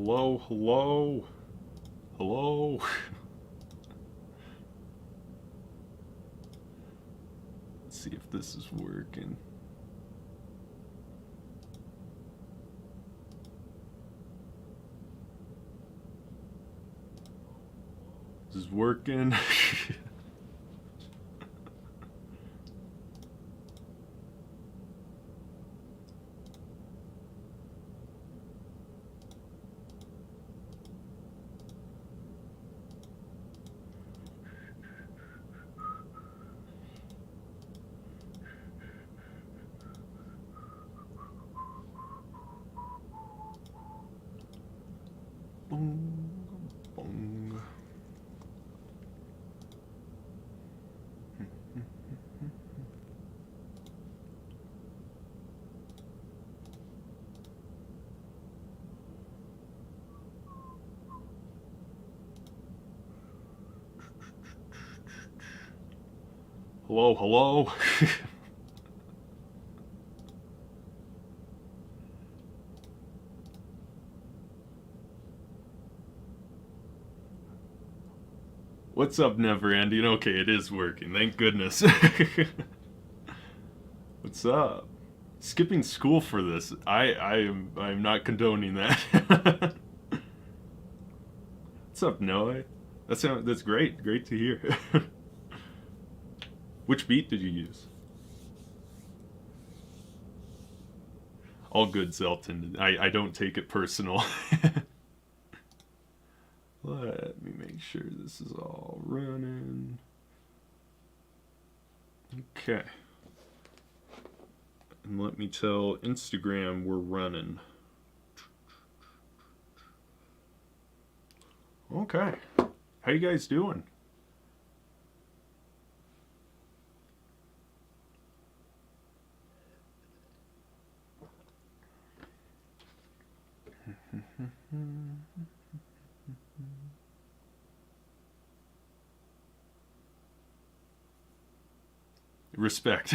Hello, hello, hello. Let's see if this is working. This is working. Boom, boom. Hello, hello. What's up, Never Ending? Okay, it is working. Thank goodness. What's up? Skipping school for this. I'm not condoning that. What's up, Noah? That's great. Great to hear. Which beat did you use? All good, Zelton. I don't take it personal. Let me make sure this is all running. Okay. And let me tell Instagram we're running. Okay. How you guys doing? Respect.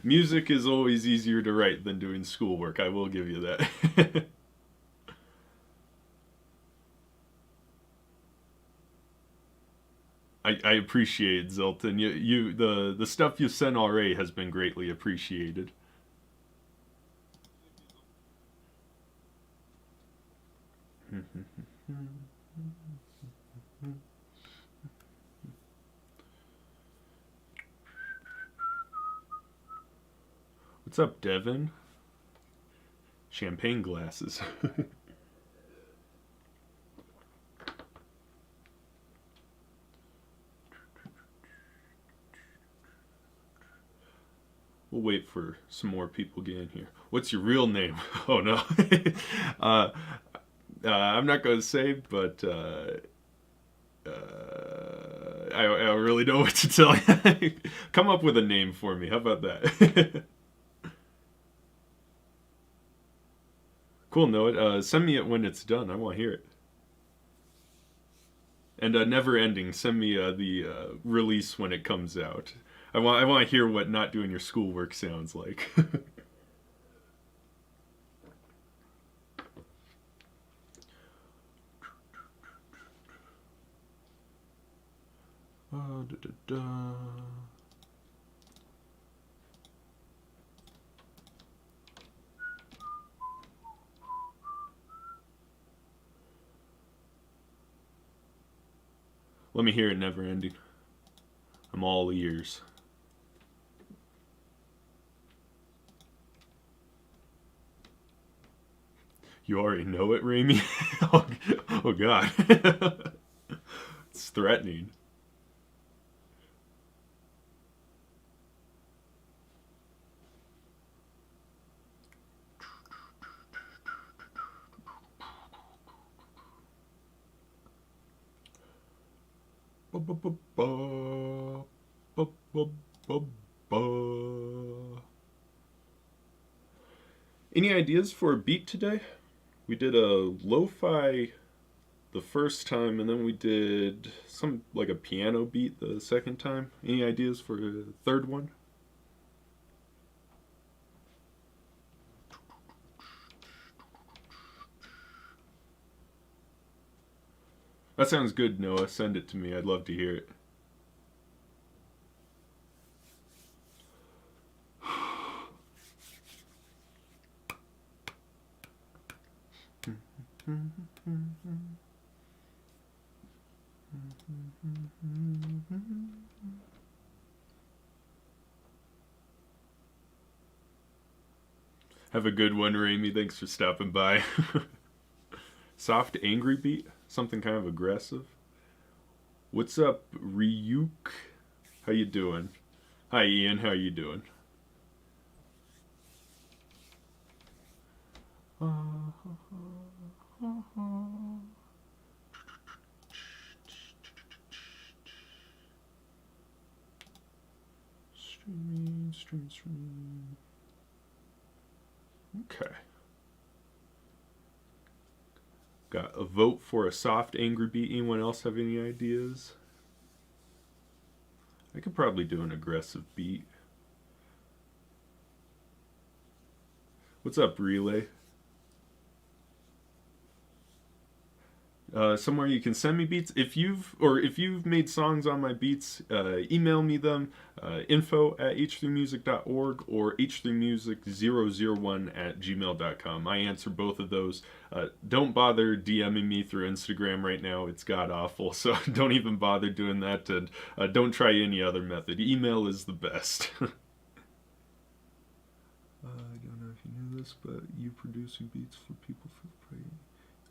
Music is always easier to write than doing schoolwork. I will give you that. I appreciate it, Zelton. The stuff you sent already has been greatly appreciated. What's up, Devin? Champagne glasses. We'll wait for some more people get in here. What's your real name? Oh no. I'm not going to say, but I don't really know what to tell you. Come up with a name for me. How about that? Cool, Noah. Send me it when it's done. I want to hear it. And Never Ending, send me the release when it comes out. I want to hear what not doing your schoolwork sounds like. Da, da, da. Let me hear it, Never Ending. I'm all ears. You already know it, Raimi? Oh God. It's threatening. Any ideas for a beat today? We did a lo-fi the first time, and then we did some like a piano beat the second time. Any ideas for a third one? That sounds good, Noah. Send it to me. I'd love to hear it. Have a good one, Raimi. Thanks for stopping by. Soft, angry beat? Something kind of aggressive? What's up, Ryuk? How you doing? Hi, Ian. How you doing? Streaming. Okay. Got a vote for a soft, angry beat. Anyone else have any ideas? I could probably do an aggressive beat. What's up, Relay? Somewhere you can send me beats. If you've made songs on my beats, email me them. info@h3music.org or h3music001@gmail.com. I answer both of those. Don't bother DMing me through Instagram right now. It's god awful, so don't even bother doing that, and don't try any other method. Email is the best. I don't know if you knew this, but you producing beats for people for free,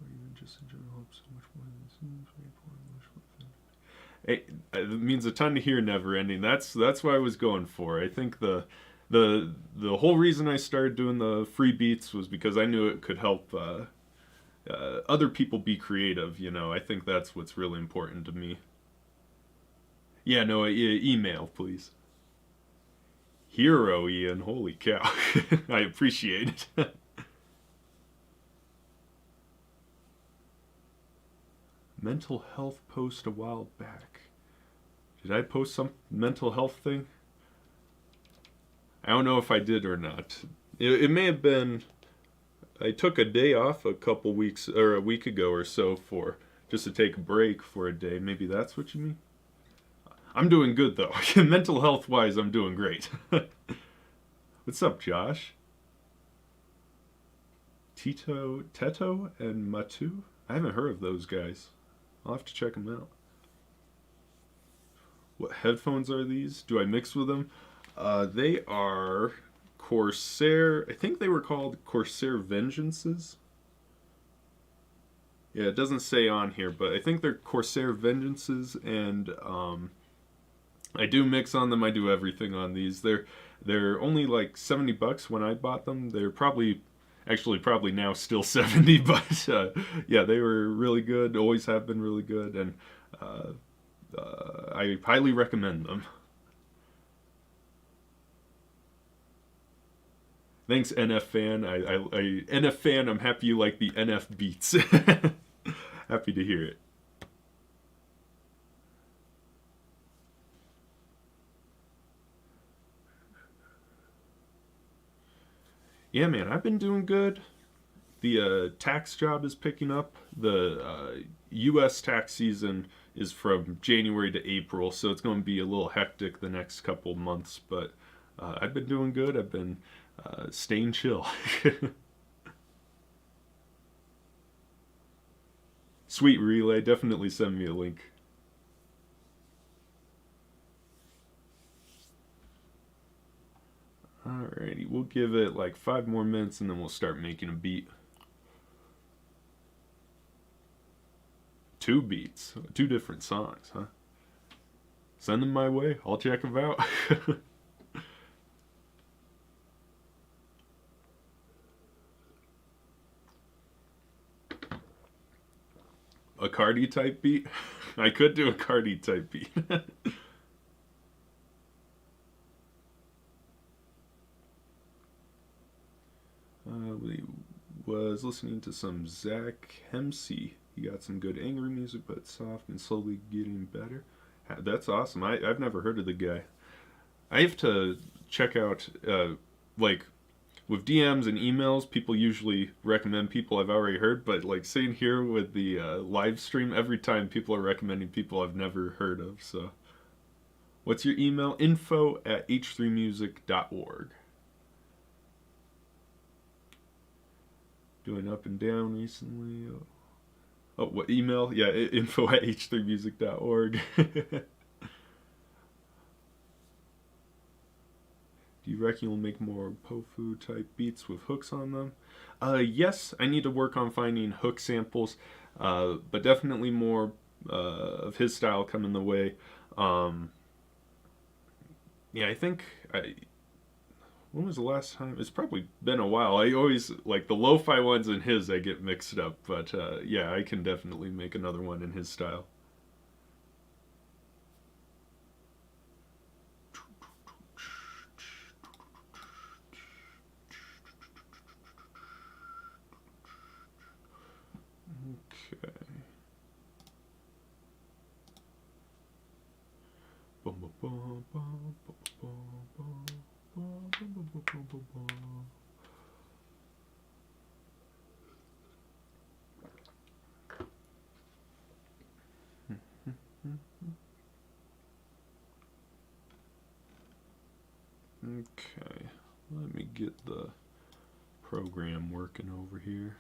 or even just in general, hope so much more than seems very important. It means a ton to hear Never Ending. That's what I was going for. I think the whole reason I started doing the free beats was because I knew it could help other people be creative. You know, I think that's what's really important to me. Yeah, no, email, please. Hero, Ian. Holy cow. I appreciate it. Mental health post a while back. Did I post some mental health thing? I don't know if I did or not. It may have been. I took a day off a couple weeks or a week ago or so for just to take a break for a day. Maybe that's what you mean. I'm doing good though. Mental health wise, I'm doing great. What's up, Josh? Teto, and Matu? I haven't heard of those guys. I'll have to check them out. What headphones are these? Do I mix with them? They are Corsair. I think they were called Corsair Vengeances. Yeah, it doesn't say on here, but I think they're Corsair Vengeances, and I do mix on them. I do everything on these. They're only like $70 when I bought them. They're probably now still 70, but yeah, they were really good. Always have been really good, and I highly recommend them. Thanks, NF fan. NF fan. I'm happy you like the NF beats. Happy to hear it. Yeah, man, I've been doing good. The tax job is picking up. The U.S. tax season is from January to April, so it's going to be a little hectic the next couple months. But I've been doing good. I've been staying chill. Sweet Relay, definitely send me a link. Alrighty, we'll give it like 5 more minutes and then we'll start making a beat. 2 beats, 2 different songs, huh? Send them my way, I'll check them out. A Cardi type beat? I could do a Cardi type beat. We was listening to some Zach Hemsey. He got some good angry music, but soft and slowly getting better. That's awesome. I've never heard of the guy. I have to check out, like, with DMs and emails, people usually recommend people I've already heard, but like sitting here with the live stream, every time people are recommending people I've never heard of. So, what's your email? info@h3music.org. Doing up and down recently. Oh, what email? Yeah, info@h3music.org. Do you reckon you'll make more Pofu type beats with hooks on them? Yes, I need to work on finding hook samples, but definitely more of his style coming the way. Yeah, I think when was the last time? It's probably been a while. I always like the lo-fi ones and his. I get mixed up, but yeah, I can definitely make another one in his style. Okay. Bum, bum, bum, bum, bum, bum, bum, bum, bum, bum, bum. Okay, let me get the program working over here.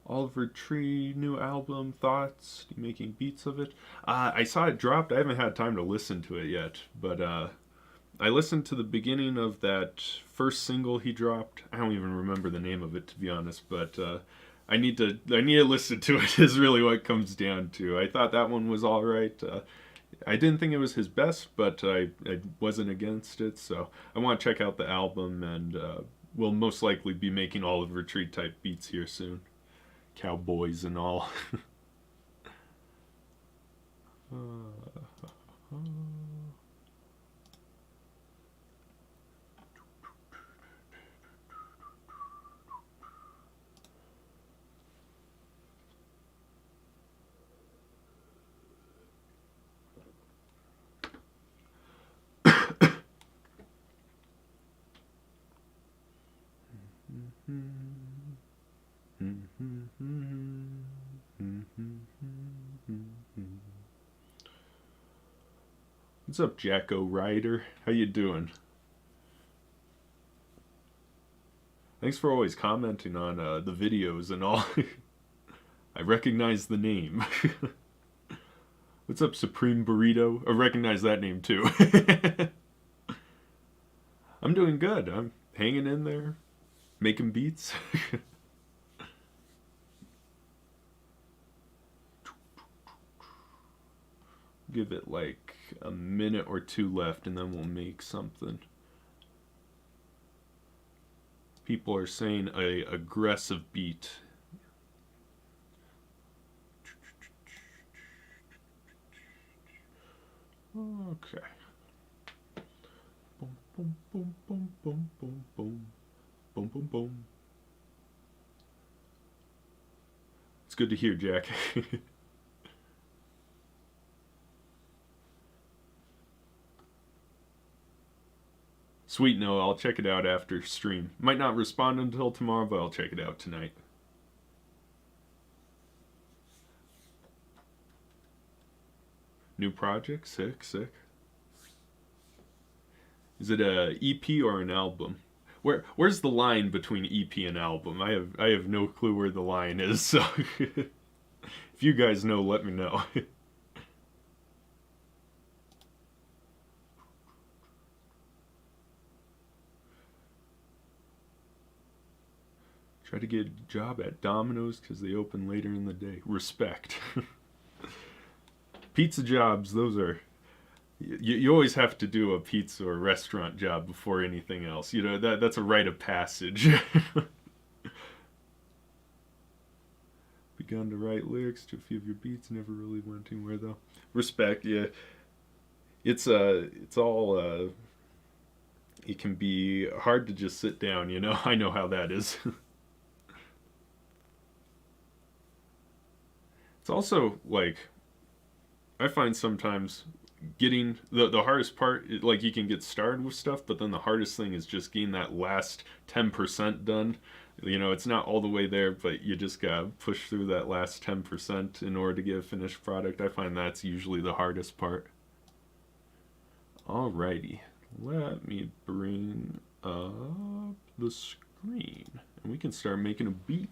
Oliver Tree, new album, thoughts? You making beats of it? I saw it dropped. I haven't had time to listen to it yet, but I listened to the beginning of that first single he dropped. I don't even remember the name of it, to be honest, but I need to listen to it. Is really what it comes down to. I thought that one was all right. I didn't think it was his best, but I wasn't against it, so I want to check out the album, and we'll most likely be making Oliver Tree type beats here soon. Cowboys and all. What's up, Jacko Ryder? How you doing? Thanks for always commenting on the videos and all. I recognize the name. What's up, Supreme Burrito? I recognize that name too. I'm doing good. I'm hanging in there, making beats. Give it like a minute or two left and then we'll make something. People are saying a aggressive beat. Okay. Boom, boom, boom, boom, boom, boom, boom, boom, boom, boom. It's good to hear, Jack. Sweet, no, I'll check it out after stream. Might not respond until tomorrow, but I'll check it out tonight. New project? Sick, sick. Is it a EP or an album? Where's the line between EP and album? I have no clue where the line is, so if you guys know, let me know. Try to get a job at Domino's because they open later in the day. Respect. Pizza jobs, those are... You always have to do a pizza or restaurant job before anything else. You know, that's a rite of passage. Begun to write lyrics to a few of your beats, never really went anywhere though. Respect, yeah. It's all it can be hard to just sit down, you know. I know how that is. It's also like I find sometimes getting the hardest part, like you can get started with stuff, but then the hardest thing is just getting that last 10% done. You know, it's not all the way there, but you just gotta push through that last 10% in order to get a finished product. I find that's usually the hardest part. Alrighty, let me bring up the screen and we can start making a beat.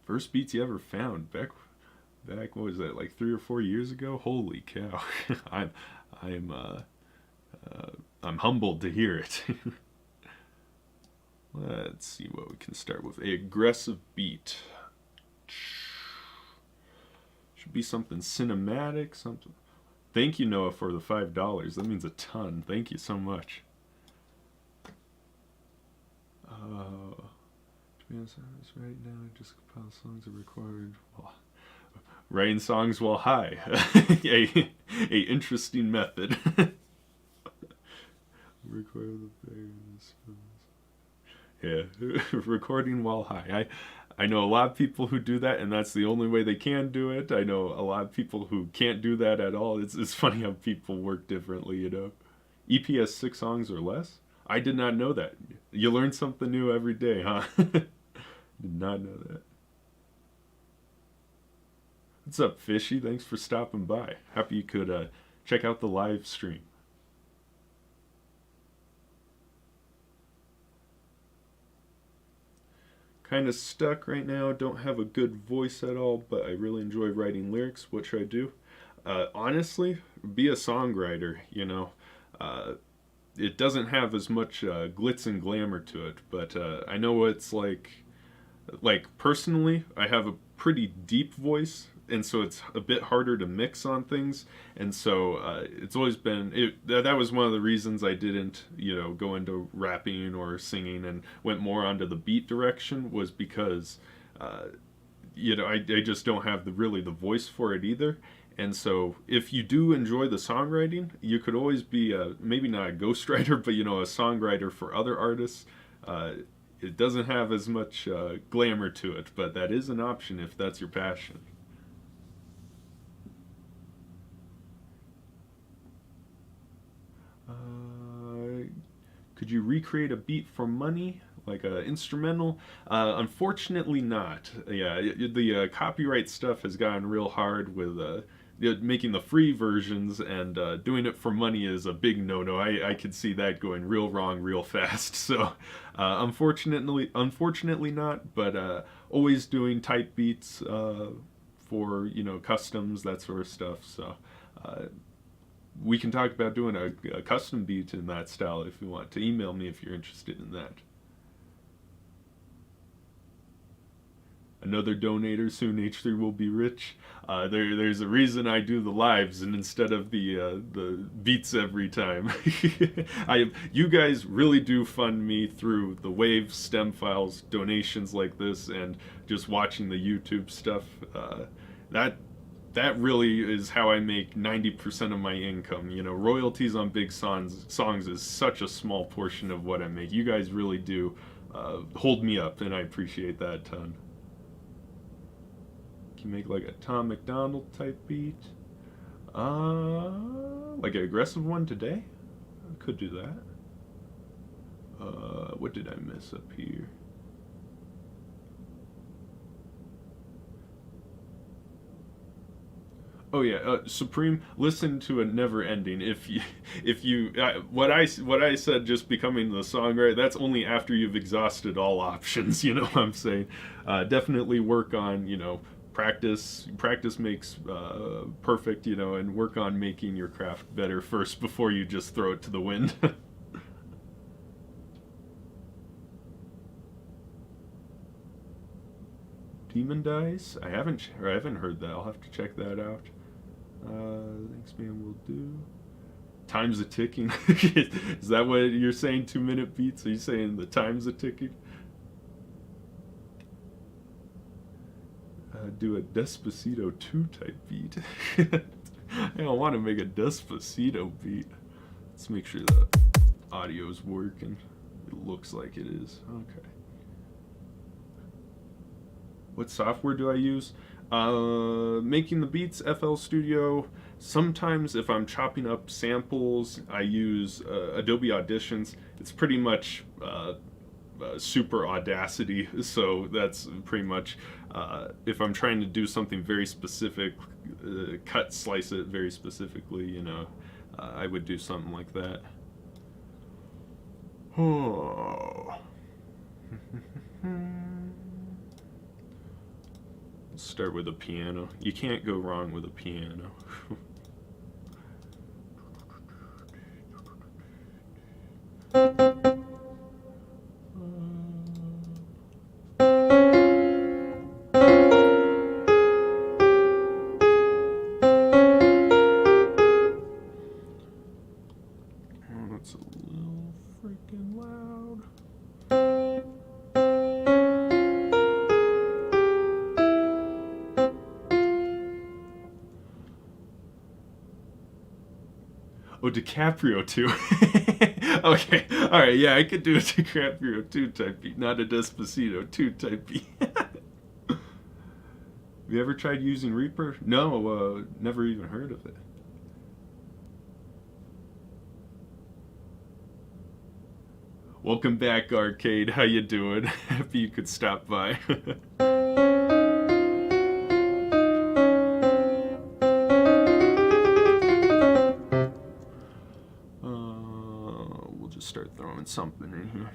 First beats you ever found back what was that, like 3 or 4 years ago? Holy cow! I'm I'm uh, I'm humbled to hear it. Let's see what we can start with. A aggressive beat. Should be something cinematic, something. Thank you, Noah, for the $5. That means a ton. Thank you so much. To be honest, right now, I just compile songs that recorded. Well, writing songs while high. a interesting method. Record the yeah, recording while high. I know a lot of people who do that, and that's the only way they can do it. I know a lot of people who can't do that at all. It's funny how people work differently, you know. EP has 6 songs or less? I did not know that. You learn something new every day, huh? Did not know that. What's up, Fishy? Thanks for stopping by. Happy you could check out the live stream. Kind of stuck right now. Don't have a good voice at all, but I really enjoy writing lyrics. What should I do? Honestly, be a songwriter, you know. It doesn't have as much glitz and glamour to it, but I know it's like personally, I have a pretty deep voice, and so it's a bit harder to mix on things, and so it's always been that was one of the reasons I didn't, you know, go into rapping or singing and went more onto the beat direction, was because you know, I just don't have the voice for it either. And so if you do enjoy the songwriting, you could always be maybe not a ghostwriter, but, you know, a songwriter for other artists. It doesn't have as much glamour to it, but that is an option if that's your passion. Could you recreate a beat for money? Like an instrumental? Unfortunately not. Yeah, the copyright stuff has gotten real hard with making the free versions, and doing it for money is a big no-no. I could see that going real wrong real fast. So unfortunately not, but always doing type beats for, you know, customs, that sort of stuff. So we can talk about doing a custom beat in that style if you want to. Email me if you're interested in that. Another donator, soon H3 will be rich. There's a reason I do the lives and instead of the beats every time. You guys really do fund me through the Wave, stem files, donations like this, and just watching the YouTube stuff. That really is how I make 90% of my income. You know, royalties on big songs is such a small portion of what I make. You guys really do hold me up, and I appreciate that a ton. Can you make like a Tom McDonald type beat? Like an aggressive one today? I could do that. What did I miss up here? Oh yeah, Supreme. Listen to a never ending. If you, what I said, just becoming the songwriter. That's only after you've exhausted all options. You know what I'm saying? Definitely work on, you know, practice. Practice makes perfect. You know, and work on making your craft better first before you just throw it to the wind. Demon Dice? I haven't heard that. I'll have to check that out. Thanks, man. Will do. Time's a ticking. Is that what you're saying? 2-minute beats? Are you saying the time's a ticking? Do a Despacito 2 type beat. I don't want to make a Despacito beat. Let's make sure the audio's working. It looks like it is. Okay. What software do I use? Making the beats, FL Studio. Sometimes if I'm chopping up samples, I use Adobe Auditions. It's pretty much super Audacity, so that's pretty much if I'm trying to do something very specific, slice it very specifically, you know, I would do something like that. Oh. Start with a piano. You can't go wrong with a piano. That's a little freaking loud. Oh, DiCaprio too. Okay, all right, yeah, I could do a DiCaprio 2 type beat, not a Despacito 2 type beat. Have you ever tried using Reaper? No, never even heard of it. Welcome back, Arcade. How you doing? Happy you could stop by. We'll just start throwing something in here.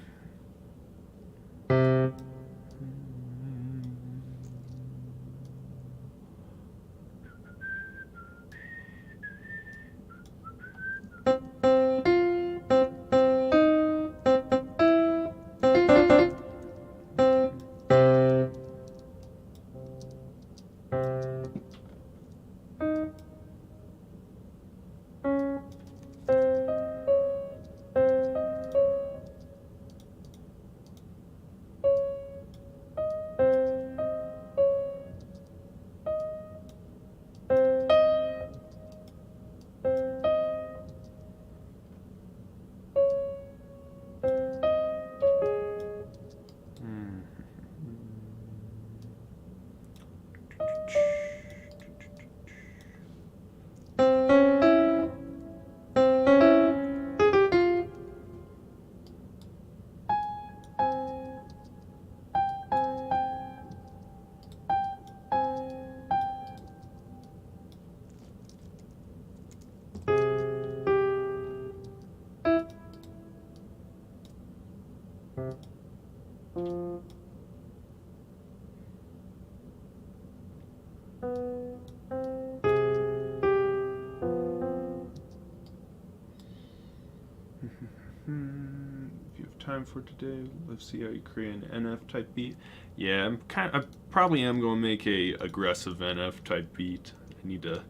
If you have time for today, let's see how you create an NF type beat. Yeah, I probably am going to make a aggressive NF type beat. I need to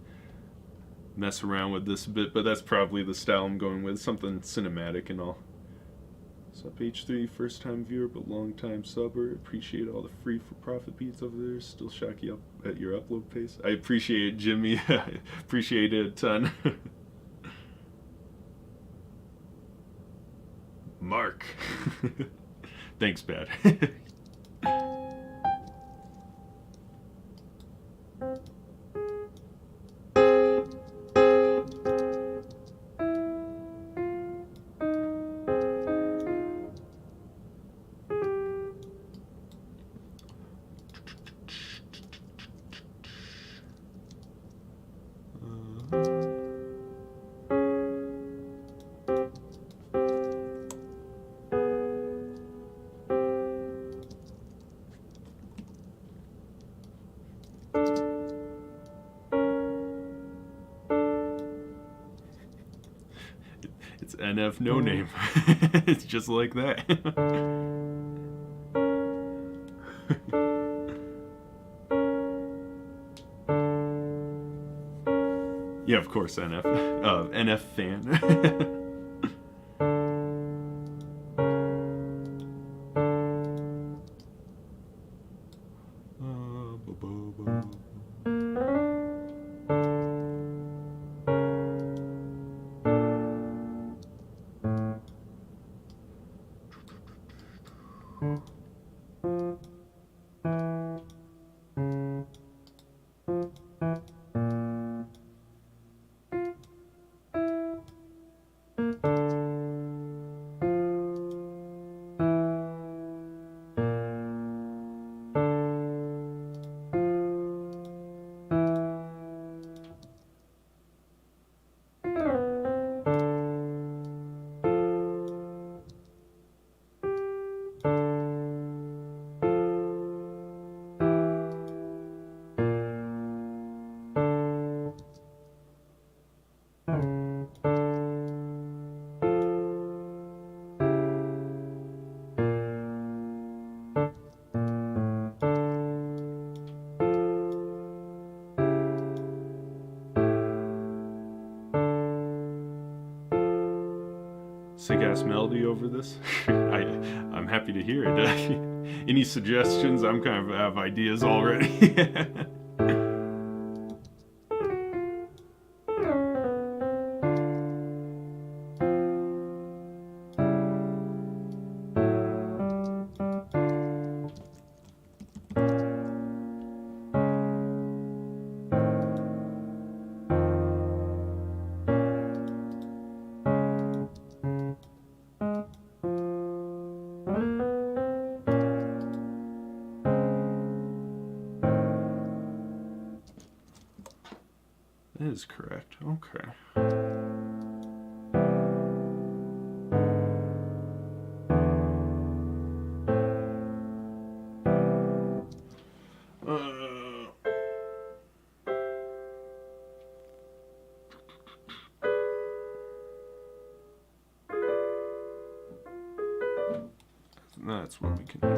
mess around with this a bit, but that's probably the style I'm going with, something cinematic and all. What's up, H3, first time viewer but long time subber. Appreciate all the free for profit beats over there. Still shock you up at your upload pace. I appreciate it, Jimmy. I appreciate it a ton. Mark. Thanks, Bad. It's NF no name. It's just like that. Yeah, of course, NF. NF fan. sick ass melody over this. I'm happy to hear it. Any suggestions? I'm kind of have ideas already. That is correct. Okay. That's what we can do.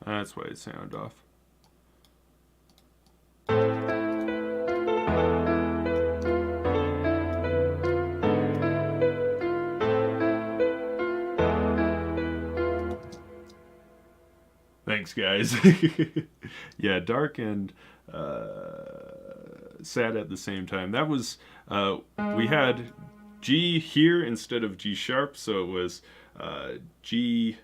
That's why it sounded off. Thanks, guys. Yeah, dark and sad at the same time. That was, we had G here instead of G sharp, so it was G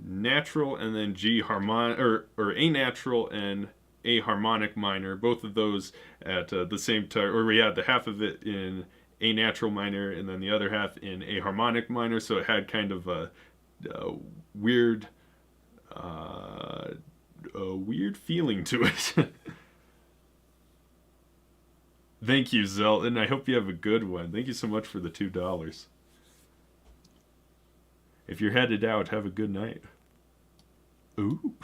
natural and then G harmonic, or A natural and A harmonic minor, both of those at the same time, or we had the half of it in A natural minor and then the other half in A harmonic minor, so it had kind of a weird feeling to it. Thank you, Zelton. I hope you have a good one. Thank you so much for the $2. If you're headed out, have a good night. Ooh.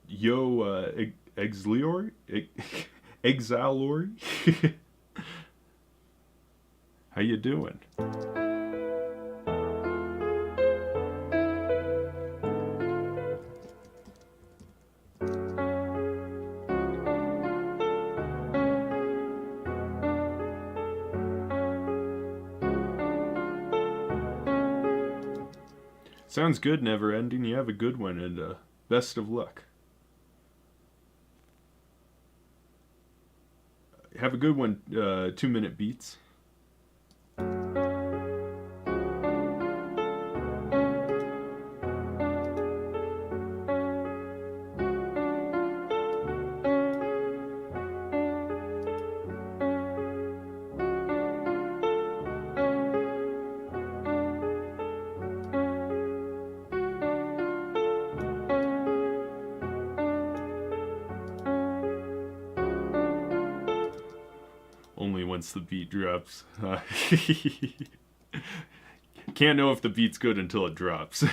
Yo, Exlior? Exalori? How you doing? Sounds good, Never Ending. You have a good one, and best of luck. Have a good one, 2 minute beats. Only once the beat drops. Can't know if the beat's good until it drops.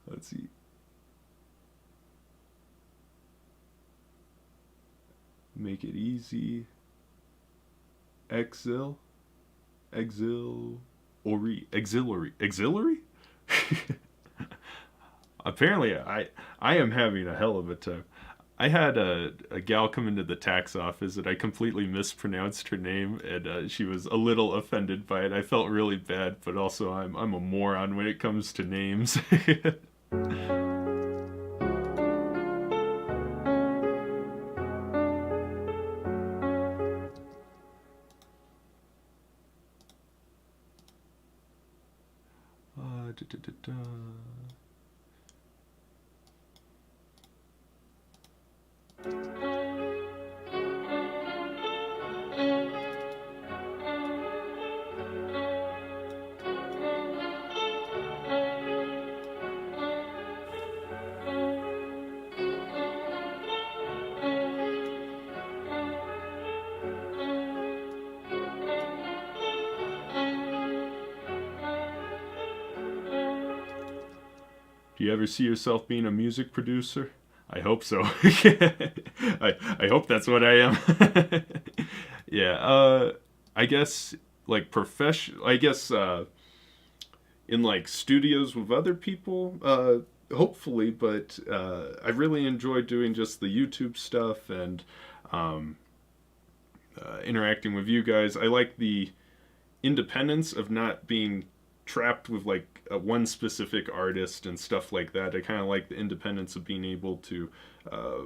Let's see. Make it easy. Exil. Auxiliary? Apparently, I am having a hell of a time. I had a gal come into the tax office and I completely mispronounced her name, and she was a little offended by it. I felt really bad, but also I'm a moron when it comes to names. Da, da, da, da. Do you ever see yourself being a music producer? I hope so. I hope that's what I am. Yeah. I guess like profession. I guess in like studios with other people. Hopefully, but I really enjoy doing just the YouTube stuff and um, interacting with you guys. I like the independence of not being trapped with like one specific artist and stuff like that. I kind of like the independence of being able to uh,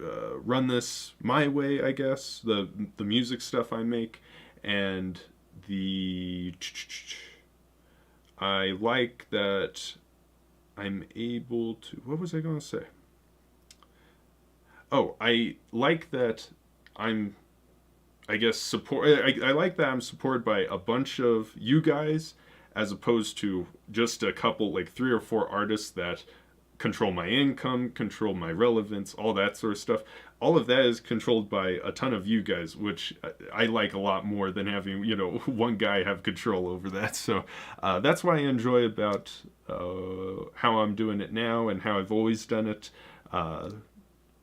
run this my way, I guess. The music stuff I make, and the I like that I'm able to. What was I going to say? Oh, I like that I'm I guess support. I like that I'm supported by a bunch of you guys, as opposed to just a couple, like 3 or 4 artists that control my income, control my relevance, all that sort of stuff. All of that is controlled by a ton of you guys, which I like a lot more than having one guy have control over that. So that's what I enjoy about how I'm doing it now and how I've always done it. Uh,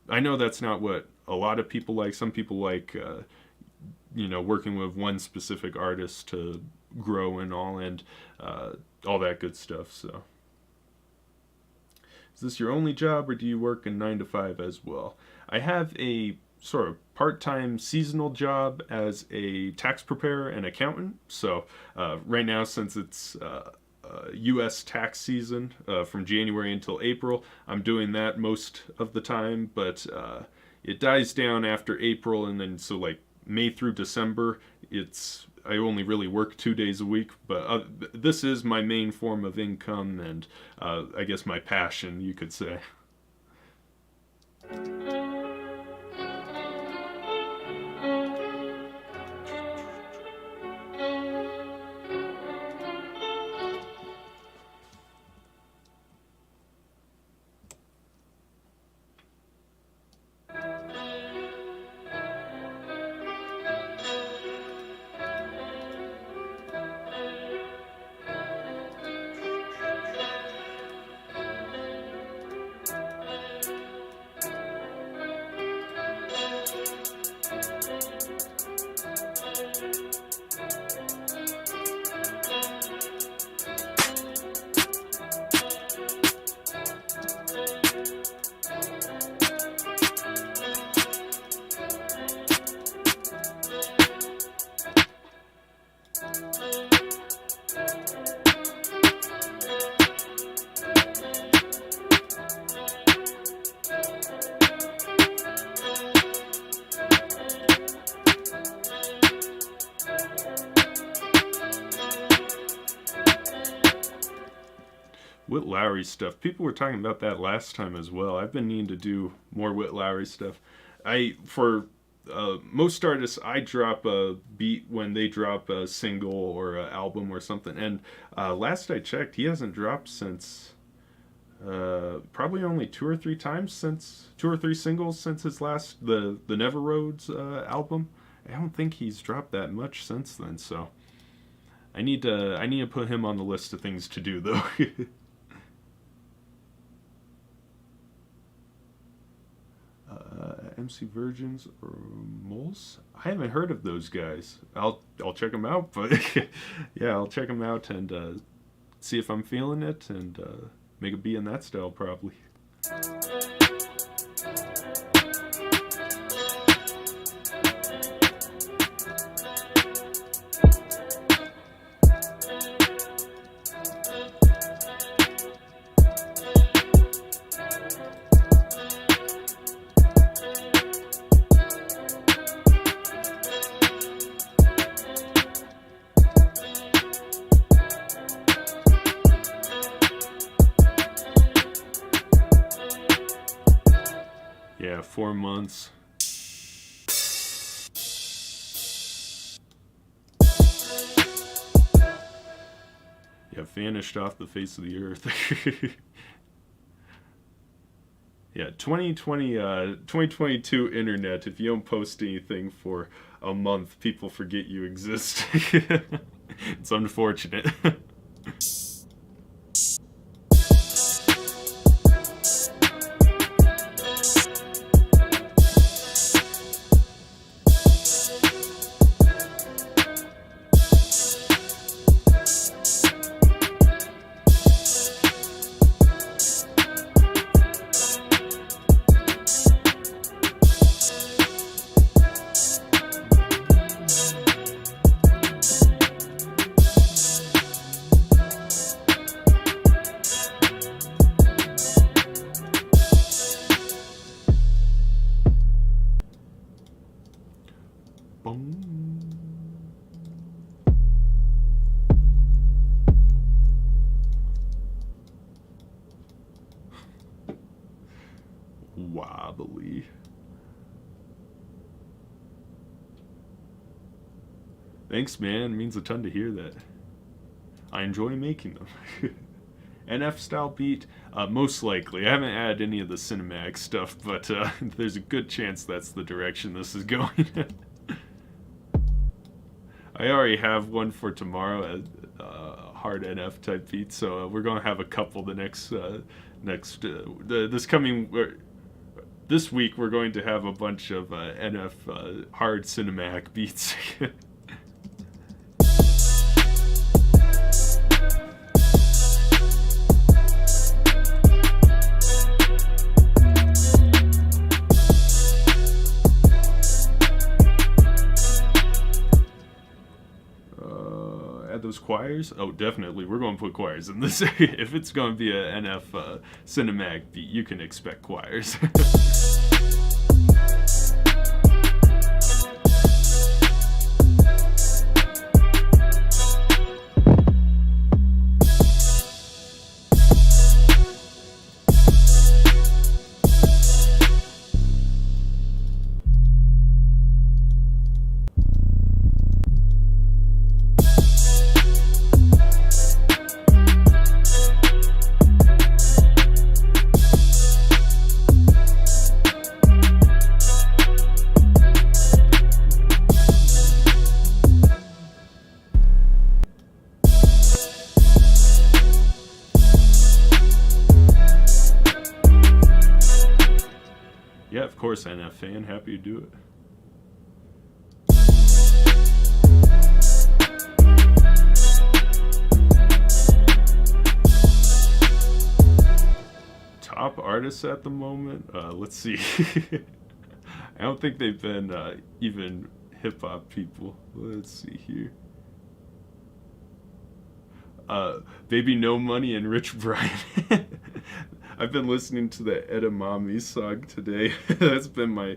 I know that's not what a lot of people like. Some people like working with one specific artist to grow and all that good stuff. So, is this your only job, or do you work in 9 to 5 as well? I have a sort of part-time seasonal job as a tax preparer and accountant. So, right now, since it's U.S. tax season from January until April, I'm doing that most of the time, but it dies down after April, and then so like May through December, I only really work 2 days a week, but this is my main form of income and I guess my passion, you could say. Whit Lowry stuff. People were talking about that last time as well. I've been needing to do more Whit Lowry stuff. For most artists, I drop a beat when they drop a single or an album or something. And last I checked, he hasn't dropped since probably only two or three singles since his last the Never Roads album. I don't think he's dropped that much since then. So I need to put him on the list of things to do though. MC Virgins or Moles? I haven't heard of those guys. I'll check them out, but yeah, I'll check them out and see if I'm feeling it and make a beat in that style probably. Yeah, 4 months. Yeah, vanished off the face of the earth. Yeah, 2022 internet, if you don't post anything for a month, people forget you exist. It's unfortunate. Wobbly. Thanks, man. It means a ton to hear that. I enjoy making them. NF style beat, most likely. I haven't added any of the cinematic stuff, but there's a good chance that's the direction this is going. I already have one for tomorrow, hard NF type beat, so we're going to have a couple the this week we're going to have a bunch of NF hard cinematic beats. Add those choirs? Oh, definitely. We're going to put choirs in this. If it's going to be a NF cinematic beat, you can expect choirs. Yeah, of course, NF fan. Happy to do it. Top artists at the moment? Let's see. I don't think they've been even hip-hop people. Let's see here. Baby No Money and Rich Brian. I've been listening to the Edamame song today. That's been my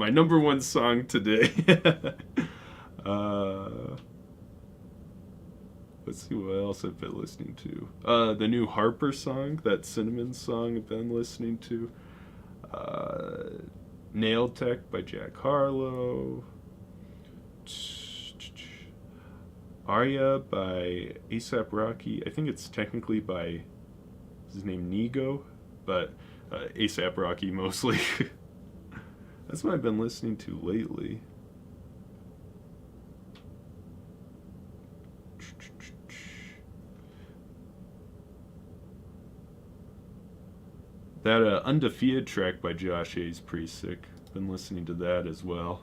number one song today. Let's see what else I've been listening to. The new Harper song, that Cinnamon song I've been listening to. Nail Tech by Jack Harlow. Arya by A$AP Rocky. I think it's technically by his name Nego, but A$AP Rocky mostly. That's what I've been listening to lately. That Undefeated track by Josh A is pretty sick. Been listening to that as well.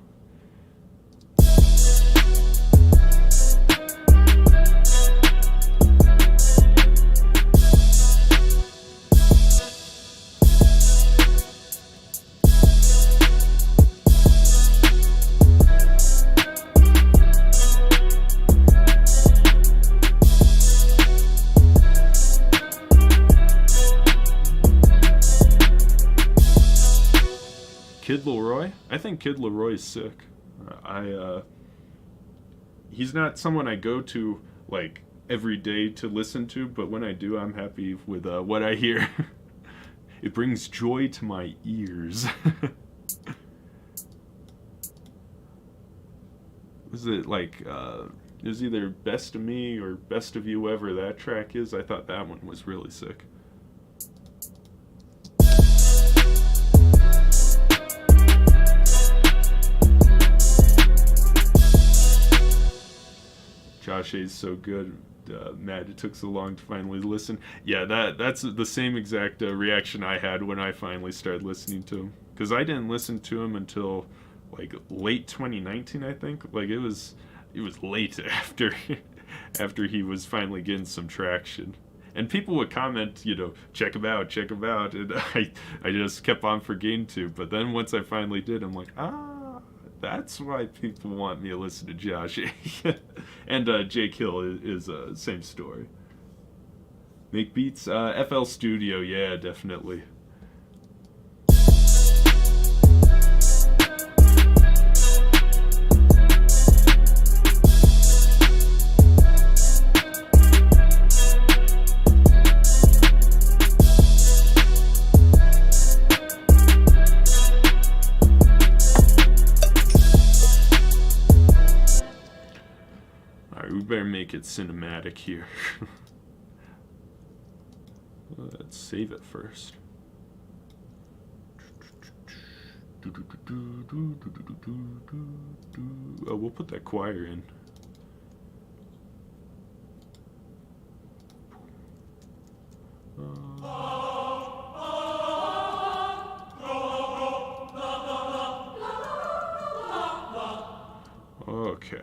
Kid Leroy? I think Kid Leroy is sick. He's not someone I go to like every day to listen to, but when I do, I'm happy with what I hear. It brings joy to my ears. Was it like it was either Best of Me or Best of You, whatever that track is? I thought that one was really sick. Josh A's so good. Mad it took so long to finally listen. Yeah, that's the same exact reaction I had when I finally started listening to him. Because I didn't listen to him until like late 2019, I think. Like it was late after he was finally getting some traction. And people would comment, check him out, and I just kept on forgetting to. But then once I finally did, I'm like, that's why people want me to listen to Josh A. And Jake Hill is same story. Make beats, FL Studio, yeah, definitely. Better make it cinematic here. Let's save it first. Oh, we'll put that choir in. Okay.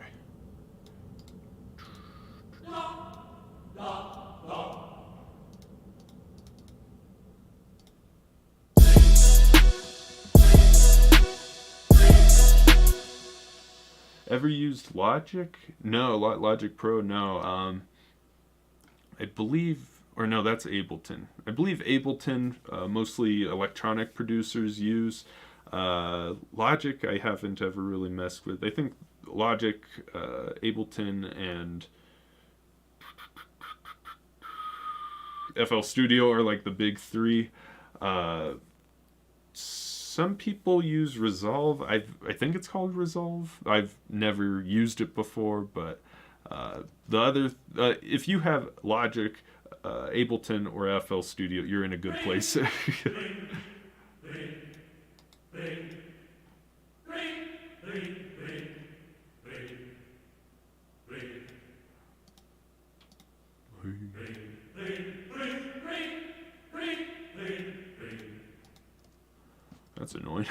Ever used Logic? No, Logic Pro, no. I believe, or no, that's Ableton. I believe Ableton, mostly electronic producers use. Logic, I haven't ever really messed with. I think Logic, Ableton, and FL Studio are like the big three. Some people use Resolve. I think it's called Resolve. I've never used it before, but the other, if you have Logic, Ableton, or FL Studio, you're in a good place. That's annoying.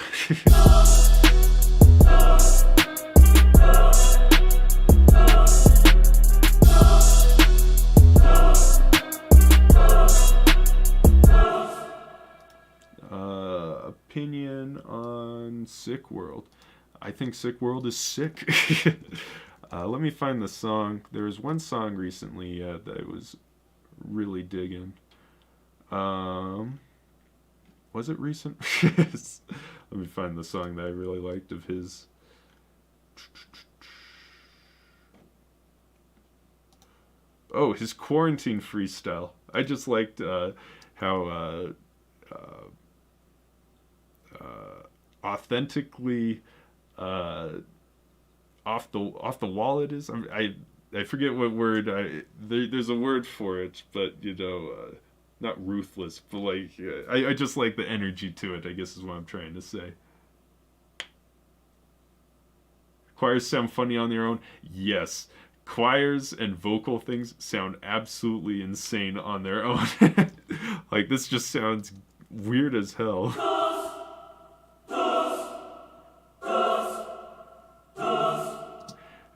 Opinion on Sick World. I think Sick World is sick. Let me find the song. There was one song recently that I was really digging. Was it recent? Let me find the song that I really liked of his. Oh, his quarantine freestyle. I just liked how authentically uh, off the wall it is. I forget what word. There's a word for it, but not ruthless, but like I just like the energy to it. I guess is what I'm trying to say. Choirs sound funny on their own. Yes, choirs and vocal things sound absolutely insane on their own. Like this just sounds weird as hell.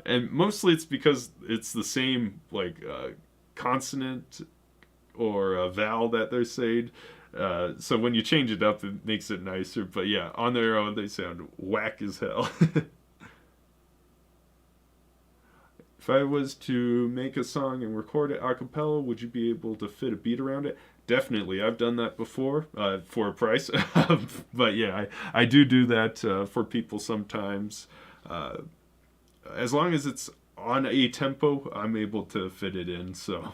And mostly it's because it's the same like consonant or a vowel that they're saying. So when you change it up, it makes it nicer. But yeah, on their own, they sound whack as hell. If I was to make a song and record it a cappella, would you be able to fit a beat around it? Definitely. I've done that before for a price. But yeah, I do that for people sometimes. Uh, as long as it's on a tempo, I'm able to fit it in. So,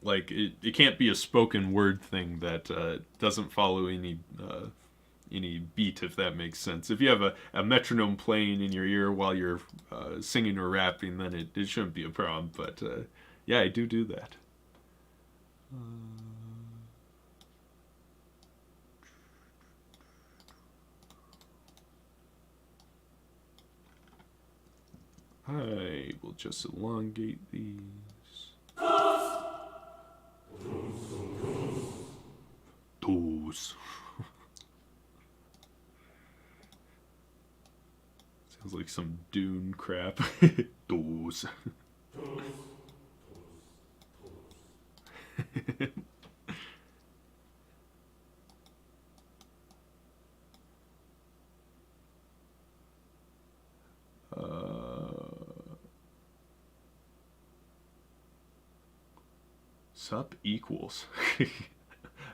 like, it can't be a spoken word thing that doesn't follow any beat, if that makes sense. If you have a metronome playing in your ear while you're singing or rapping, then it shouldn't be a problem. But yeah, I do that. I will just elongate these. Those. Sounds like some Dune crap. Those. Sup equals.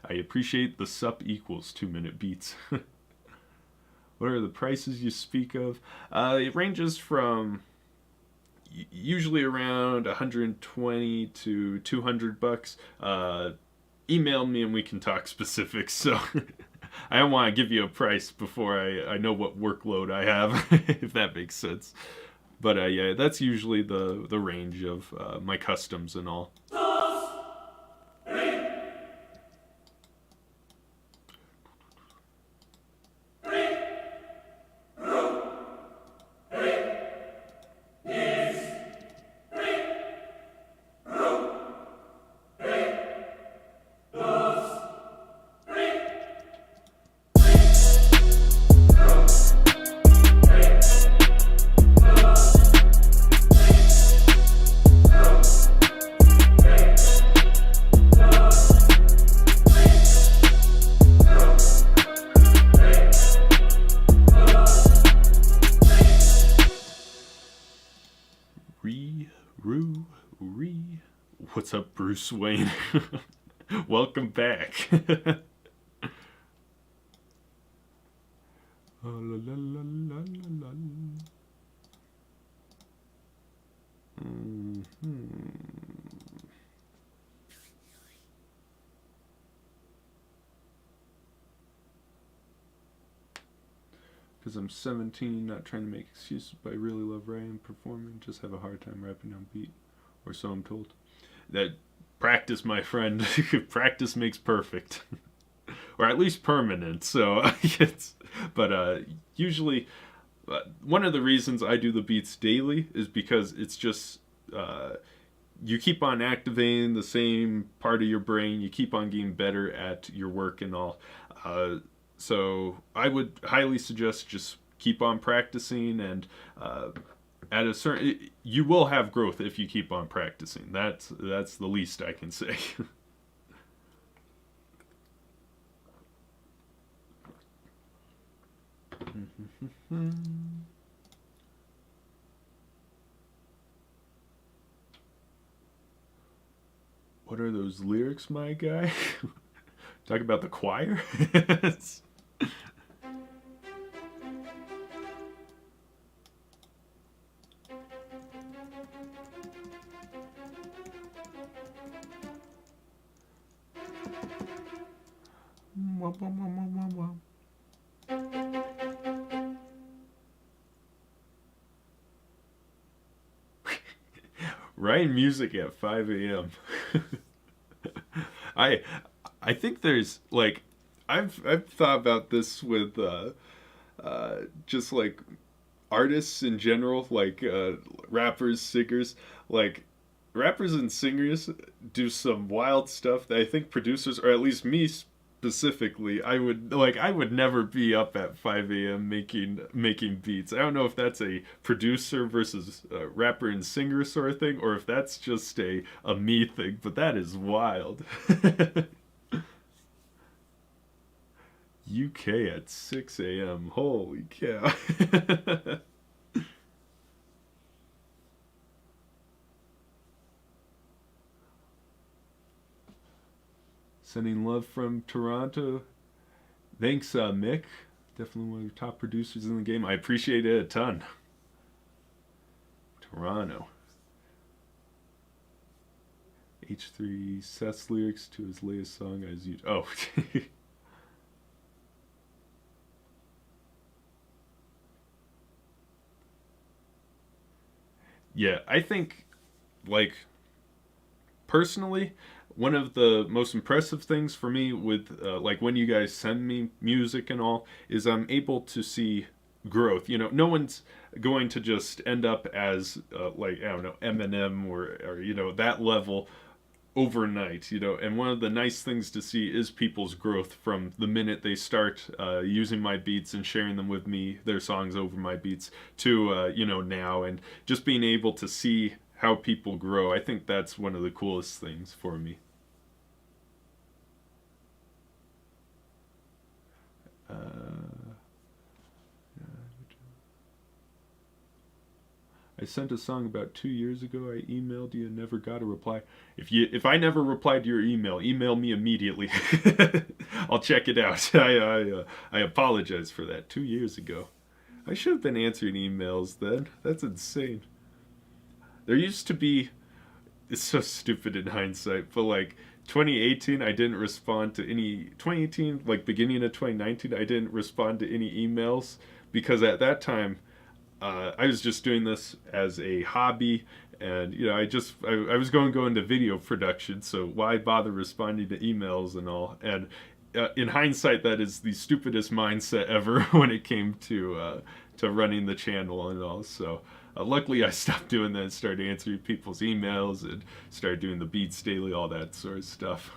I appreciate the sup equals 2-minute beats. What are the prices you speak of? It ranges from usually around 120 to 200 bucks. Email me and we can talk specifics. So I don't want to give you a price before I know what workload I have, if that makes sense. But yeah, that's usually the range of my customs and all. What's up, Bruce Wayne? Welcome back. Because I'm 17, not trying to make excuses, but I really love writing and performing, just have a hard time rapping on beat, or so I'm told. That practice, my friend. Practice makes perfect. Or at least permanent, so usually one of the reasons I do the beats daily is because it's just you keep on activating the same part of your brain, you keep on getting better at your work and all. So I would highly suggest just keep on practicing, and at a certain, you will have growth if you keep on practicing. That's the least I can say. What are those lyrics, my guy? Talk about the choir? Writing music at 5 a.m. I I think there's like I've thought about this with just like artists in general, like rappers, singers, like rappers and singers do some wild stuff that I think producers, or at least me specifically, I would never be up at 5 a.m. making beats. I don't know if that's a producer versus a rapper and singer sort of thing, or if that's just a me thing, but that is wild. UK at 6 a.m. Holy cow. Sending love from Toronto. Thanks, Mick. Definitely one of your top producers in the game. I appreciate it a ton. Toronto. H3 Seth's lyrics to his latest song as you. Oh. Yeah, I think, like, personally, one of the most impressive things for me with like when you guys send me music and all is I'm able to see growth. You know, no one's going to just end up as like I don't know Eminem or you know that level overnight. You know, and one of the nice things to see is people's growth from the minute they start using my beats and sharing them with me, their songs over my beats, to you know now, and just being able to see how people grow. I think that's one of the coolest things for me. Uh, I sent a song about 2 years ago. I emailed you and never got a reply. If I never replied to your email, email me immediately. I'll check it out. I apologize for that. 2 years ago, I should have been answering emails then. That's insane. There used to be. It's so stupid in hindsight, but like 2018, I didn't respond to any 2018, like beginning of 2019, I didn't respond to any emails because at that time I was just doing this as a hobby, and you know I was going to go into video production, so why bother responding to emails and all? And in hindsight, that is the stupidest mindset ever when it came to running the channel and all. So luckily, I stopped doing that and started answering people's emails and started doing the beats daily, all that sort of stuff.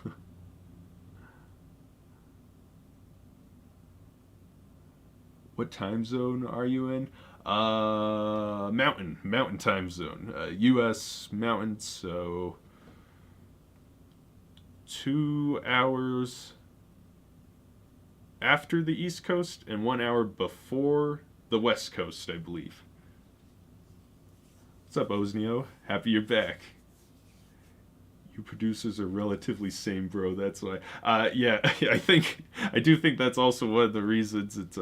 What time zone are you in? Mountain time zone. U.S. mountain, so 2 hours after the East Coast and 1 hour before the West Coast, I believe. What's up, Osnio? Happy you're back. You producers are relatively same, bro. That's why. Yeah, I do think that's also one of the reasons it's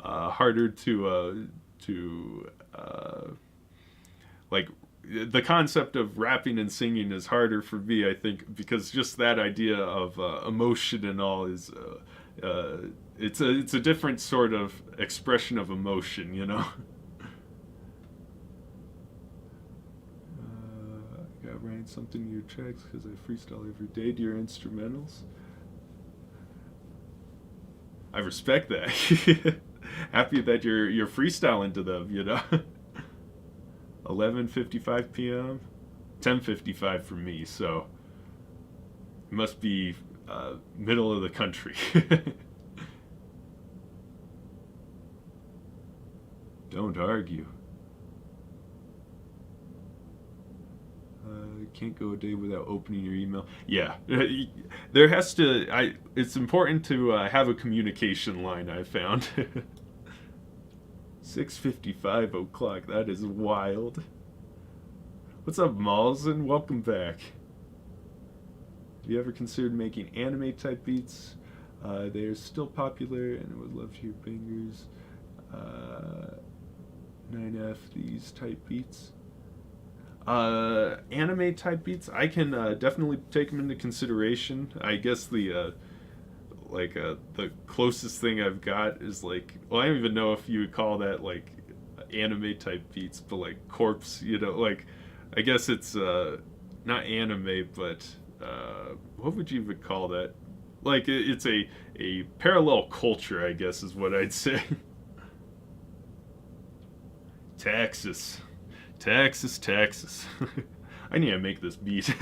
harder to like the concept of rapping and singing is harder for me. I think because just that idea of emotion and all is it's a different sort of expression of emotion, you know. Got writing something to your tracks because I freestyle every day to your instrumentals. I respect that. Happy that you're freestyling to them, you know. 11:55 p.m., 10:55 for me, so it must be middle of the country. Don't argue. Can't go a day without opening your email. Yeah, there has to. It's important to have a communication line. I found. 6:55 o'clock. That is wild. What's up, Malzen? Welcome back. Have you ever considered making anime type beats? They are still popular, and I would love to hear bangers. 9F these type beats. Anime type beats, I can definitely take them into consideration. I guess the like the closest thing I've got is like, well, I don't even know if you would call that like anime type beats, but like corpse, like I guess it's not anime, but what would you even call that? Like it's a parallel culture, I guess is what I'd say. Texas, Texas, Texas. I need to make this beat.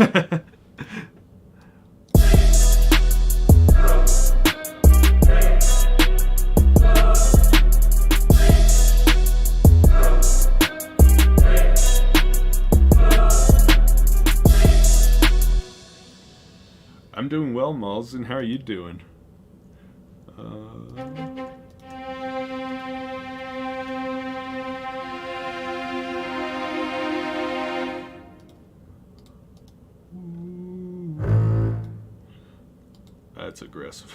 I'm doing well, Malls, and how are you doing? That's aggressive.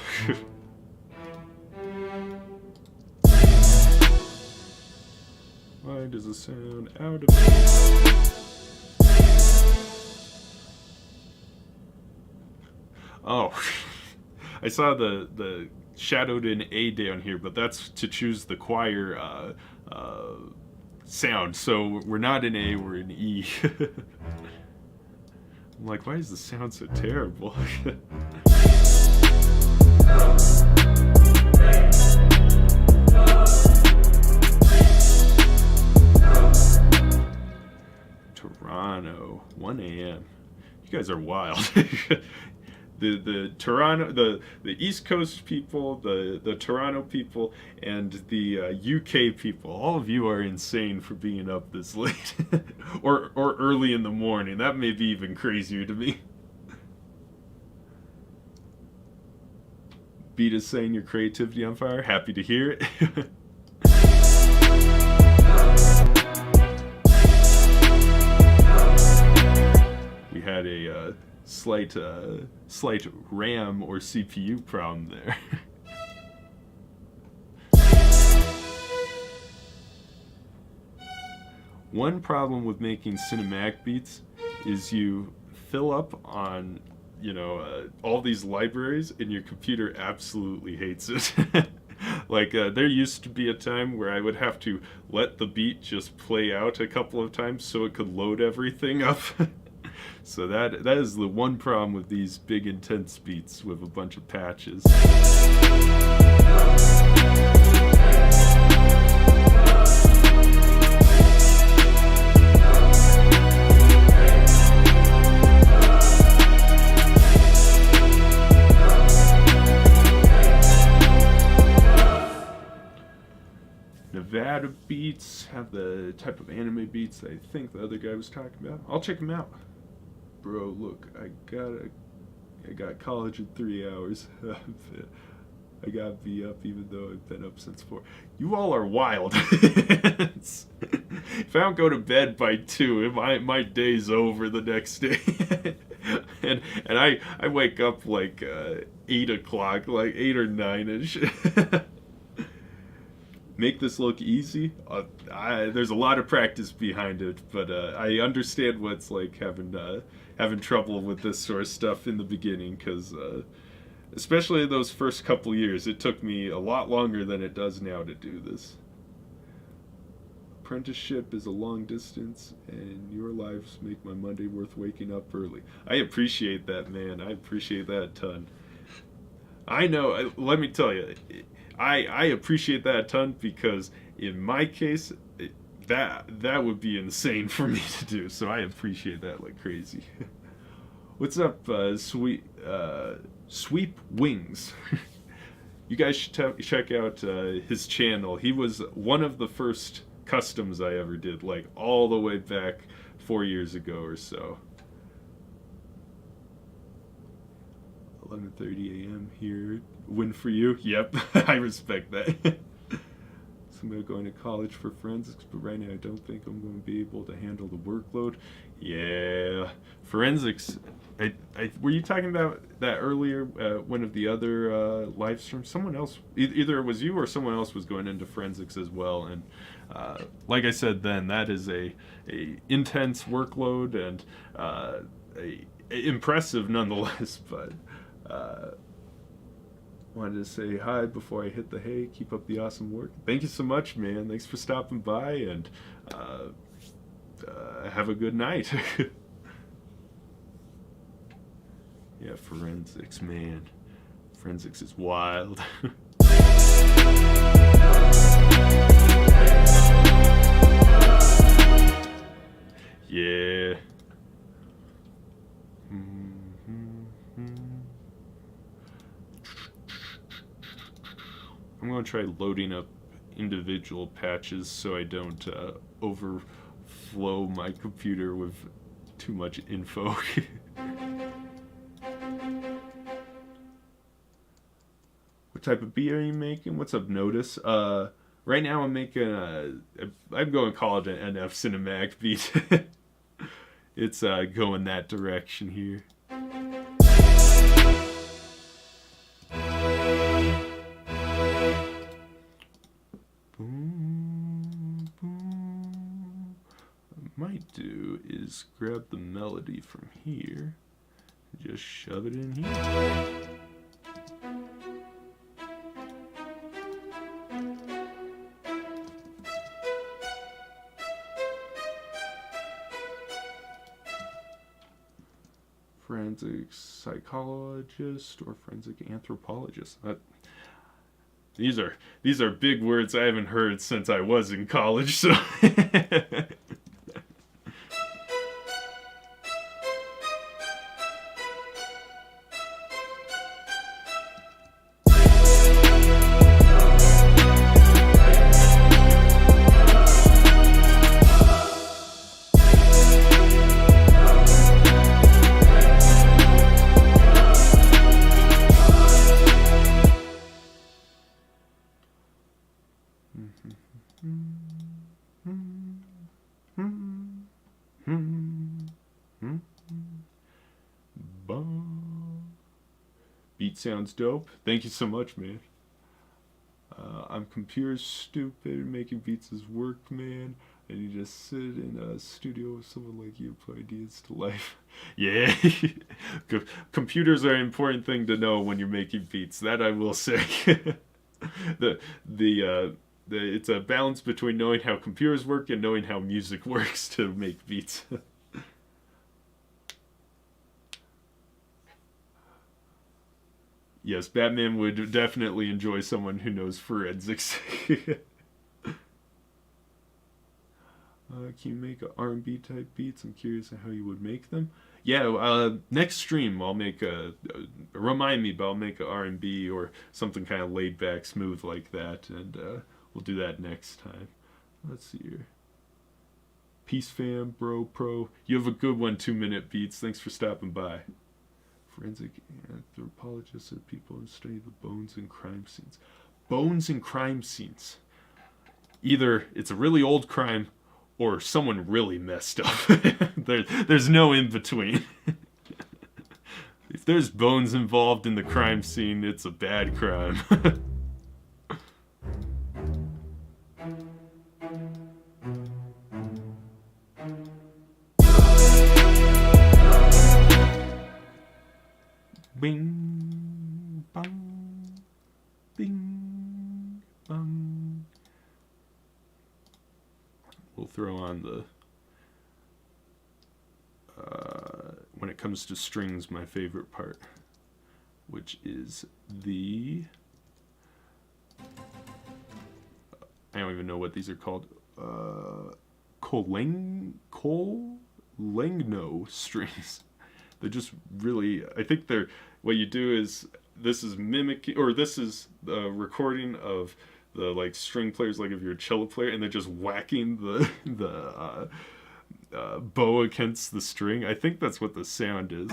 Why does it sound out of it? Oh, I saw the shadowed in A down here, but that's to choose the choir sound. So we're not in A, we're in E. I'm like, why is the sound so terrible? Toronto, 1 a.m. You guys are wild. The Toronto, the East Coast people, the Toronto people, and the UK people. All of you are insane for being up this late, or early in the morning. That may be even crazier to me. Beat is saying your creativity on fire. Happy to hear it. We had a slight RAM or CPU problem there. One problem with making cinematic beats is you fill up on all these libraries and your computer absolutely hates it. Like there used to be a time where I would have to let the beat just play out a couple of times so it could load everything up. So that is the one problem with these big intense beats with a bunch of patches. Nevada beats have the type of anime beats I think the other guy was talking about. I'll check them out. Bro, look, I got college in 3 hours. I gotta be up even though I've been up since 4. You all are wild. If I don't go to bed by 2, my day's over the next day. and I wake up like 8 o'clock, like 8 or 9-ish. Make this look easy. There's a lot of practice behind it, but I understand what it's like having trouble with this sort of stuff in the beginning, because especially those first couple years, it took me a lot longer than it does now to do this. Apprenticeship is a long distance, and your lives make my Monday worth waking up early. I appreciate that, man. I appreciate that a ton. I know, let me tell you, I appreciate that a ton, because in my case, that would be insane for me to do. So I appreciate that like crazy. What's up, Sweep Wings? You guys should check out his channel. He was one of the first customs I ever did, like all the way back 4 years ago or so. 11:30 a.m. here. Win for you. Yep, I respect that. So I'm going to college for forensics, but right now I don't think I'm going to be able to handle the workload. Yeah, forensics. Were you talking about that earlier? One of the other live streams. Someone else, either it was you or someone else, was going into forensics as well. And like I said, then that is a intense workload and impressive nonetheless. But Wanted to say hi before I hit the hay. Keep up the awesome work. Thank you so much, man. Thanks for stopping by, and have a good night. Yeah, forensics, man. Forensics is wild. Yeah. I'm going to try loading up individual patches so I don't overflow my computer with too much info. What type of beat are you making? What's up, Notice? Right now I'm making I'm going to call it an NF cinematic beat. It's going that direction here. Boom, boom. What I might do is grab the melody from here and just shove it in here. Forensic psychologist or forensic anthropologist. These are big words I haven't heard since I was in college, so beat sounds dope. Thank you so much, man. I'm computer stupid. Making beats is work, man. And you just sit in a studio with someone like you, put ideas to life. Yeah, computers are an important thing to know when you're making beats. That I will say. It's a balance between knowing how computers work and knowing how music works to make beats. Yes, Batman would definitely enjoy someone who knows forensics. Can you make R&B type beats? I'm curious how you would make them. Yeah, next stream I'll make remind me, but I'll make a R&B or something kind of laid back, smooth like that, and we'll do that next time. Let's see here. Peace fam, bro, pro. You have a good one, 2-minute beats. Thanks for stopping by. Forensic anthropologists are people who study the bones and crime scenes. Bones and crime scenes. Either it's a really old crime or someone really messed up. There's no in between. If there's bones involved in the crime scene, it's a bad crime. Bing, bang, bing, bang. We'll throw on the, when it comes to strings, my favorite part, which is the, I don't even know what these are called, colengno strings. They're just really, I think they're, what you do is, this is mimicking, or this is the recording of the like string players, like if you're a cello player, and they're just whacking the bow against the string. I think that's what the sound is.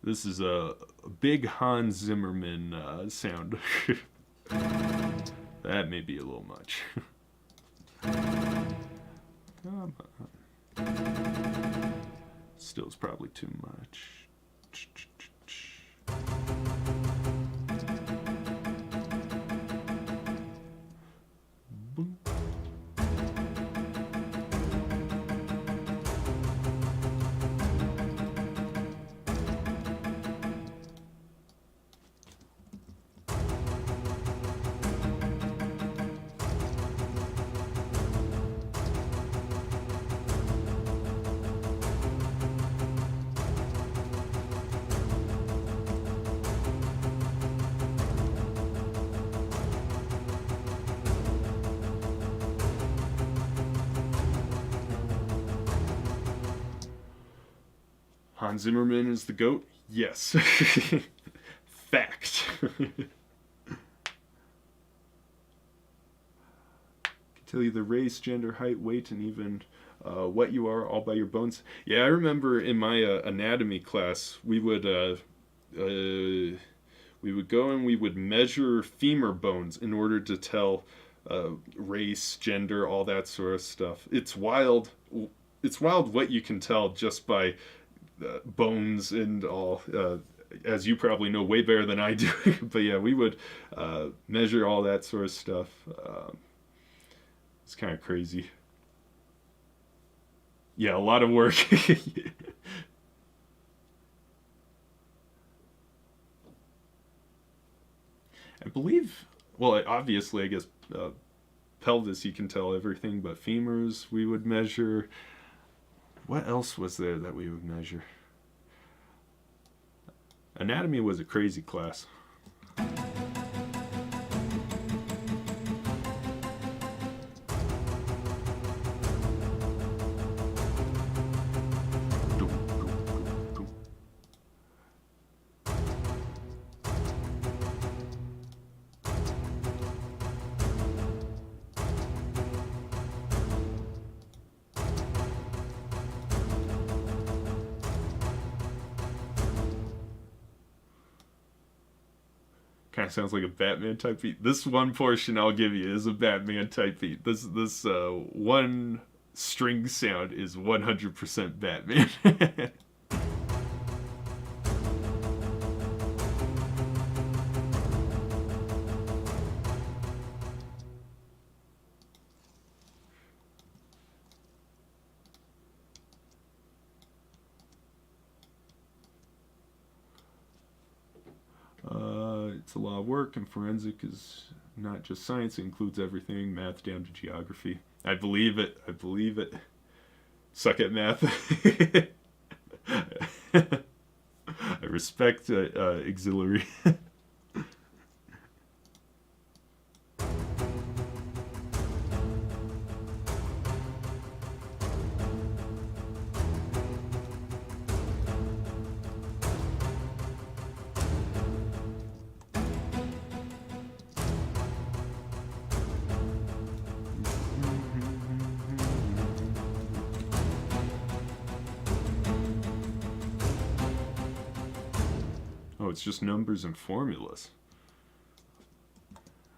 This is a big Hans Zimmerman sound. That may be a little much. Come on. Still, it's probably too much. Hans Zimmerman is the GOAT? Yes. Fact. Tell you the race, gender, height, weight, and even what you are, all by your bones. Yeah, I remember in my anatomy class, we would go and we would measure femur bones in order to tell race, gender, all that sort of stuff. It's wild. It's wild what you can tell just by bones and all. As you probably know way better than I do. But yeah, we would measure all that sort of stuff. It's kind of crazy. Yeah, a lot of work. I believe, well, obviously, I guess pelvis, you can tell everything, but femurs we would measure. What else was there that we would measure? Anatomy was a crazy class. Kind of sounds like a Batman type beat. This one portion I'll give you is a Batman type beat. This one string sound is 100% Batman. It's a lot of work, and forensic is not just science, it includes everything, math down to geography. I believe it. I believe it. Suck at math. I respect auxiliary. Oh, it's just numbers and formulas.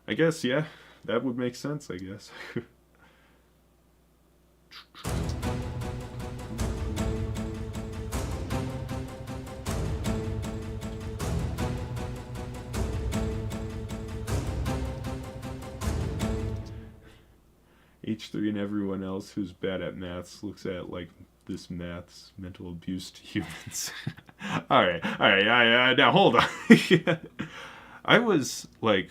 I guess, yeah, that would make sense, I guess. H3 and everyone else who's bad at maths looks at like this math's mental abuse to humans. all right, now hold on. I was like,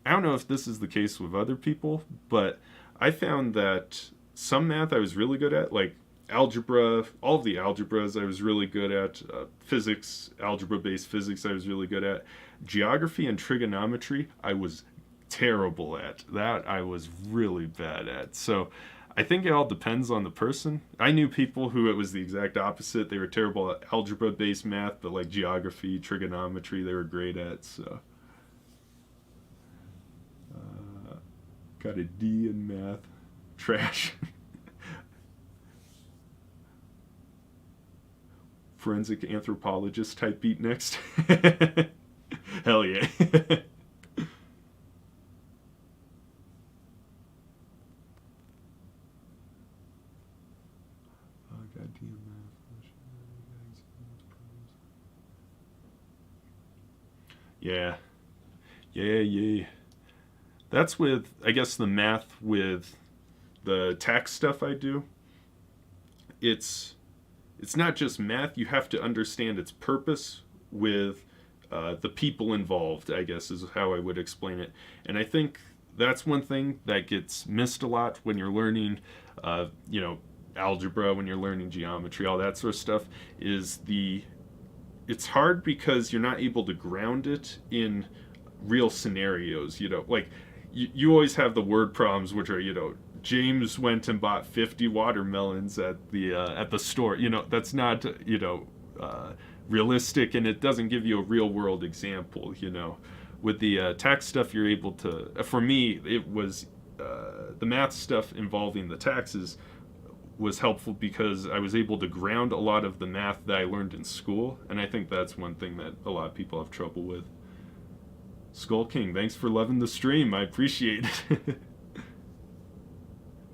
I don't know if this is the case with other people, but I found that some math I was really good at, like algebra, all of the algebras I was really good at, physics, algebra-based physics I was really good at, geography and trigonometry I was terrible at. That I was really bad at. So I think it all depends on the person. I knew people who it was the exact opposite. They were terrible at algebra-based math, but like geography, trigonometry, they were great at. So got a D in math. Trash. Forensic anthropologist type beat next. Hell yeah. Yeah. Yeah. That's with, I guess, the math with the tax stuff I do. It's not just math. You have to understand its purpose with the people involved, I guess, is how I would explain it. And I think that's one thing that gets missed a lot when you're learning, algebra, when you're learning geometry, all that sort of stuff, is it's hard because you're not able to ground it in real scenarios, like you always have the word problems, which are, James went and bought 50 watermelons at the store. That's not realistic, and it doesn't give you a real world example. With the tax stuff, you're able to. For me, it was the math stuff involving the taxes was helpful because I was able to ground a lot of the math that I learned in school, and I think that's one thing that a lot of people have trouble with. Skull King, thanks for loving the stream. I appreciate it.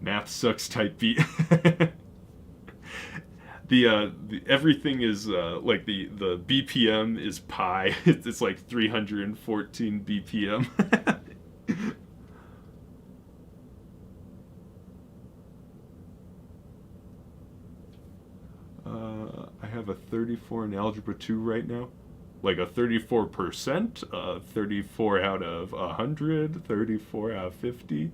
Math sucks type beat. The everything is like the BPM is pi. It's like 314 BPM. I have a 34 in Algebra 2 right now. Like a 34%, 34 out of 100, 34 out of 50.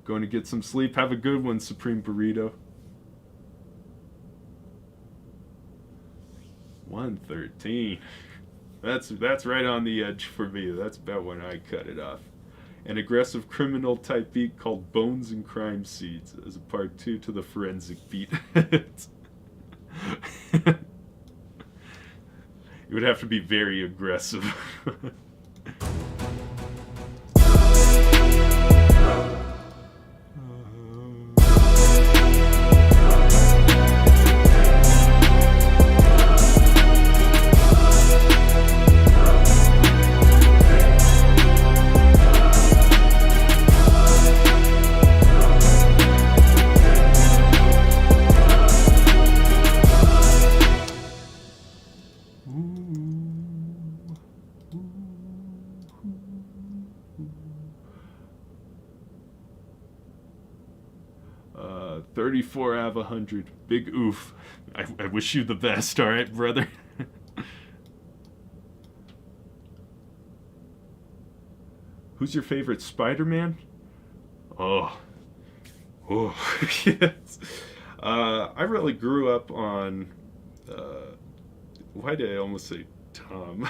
Going to get some sleep. Have a good one, Supreme Burrito. 113. That's right on the edge for me. That's about when I cut it off. An aggressive criminal type beat called Bones and Crime Seeds as a part 2 to the forensic beat. It would have to be very aggressive. Uh, 34 out of 100. Big oof. I wish you the best, alright, brother? Who's your favorite Spider-Man? Oh. Yes. I really grew up on... why did I almost say Tom?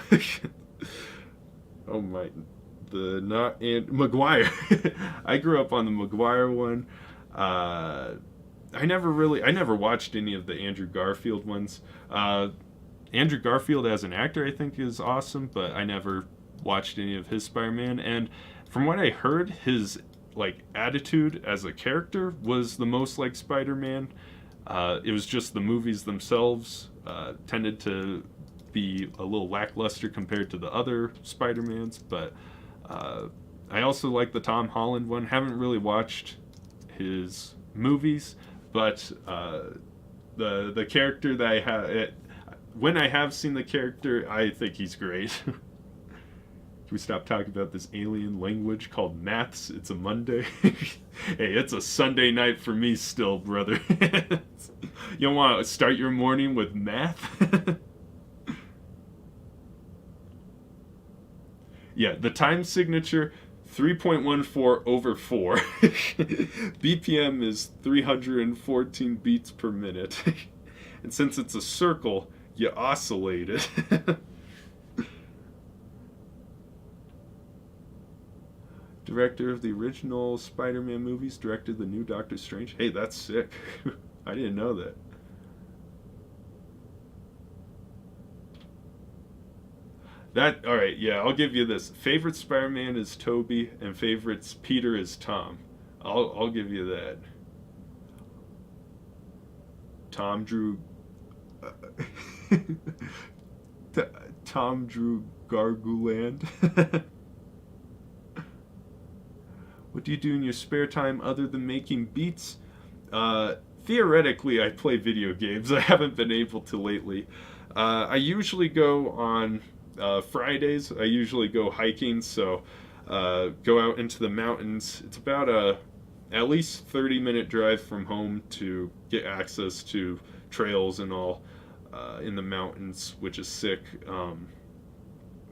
Oh my... Maguire. I grew up on the Maguire one. I never watched any of the Andrew Garfield ones. Andrew Garfield as an actor, I think, is awesome, but I never watched any of his Spider-Man. And from what I heard, his attitude as a character was the most like Spider-Man. It was just the movies themselves tended to be a little lackluster compared to the other Spider-Mans. But I also like the Tom Holland one. Haven't really watched his movies, but the character that I have, when I have seen the character, I think he's great. Can we stop talking about this alien language called maths? It's a Monday. Hey, it's a Sunday night for me still, brother. You don't want to start your morning with math? Yeah, the time signature, 3.14 over 4. BPM is 314 beats per minute. And since it's a circle, you oscillate it. Director of the original Spider-Man movies directed the new Doctor Strange. Hey, that's sick. I didn't know that. Alright, yeah, I'll give you this. Favorite Spider-Man is Tobey, and favorites Peter is Tom. I'll give you that. Tom drew... Tom drew Garguland. What do you do in your spare time other than making beats? Theoretically, I play video games. I haven't been able to lately. I usually go on Fridays. I usually go hiking, so go out into the mountains. It's about at least 30-minute drive from home to get access to trails and all in the mountains, which is sick.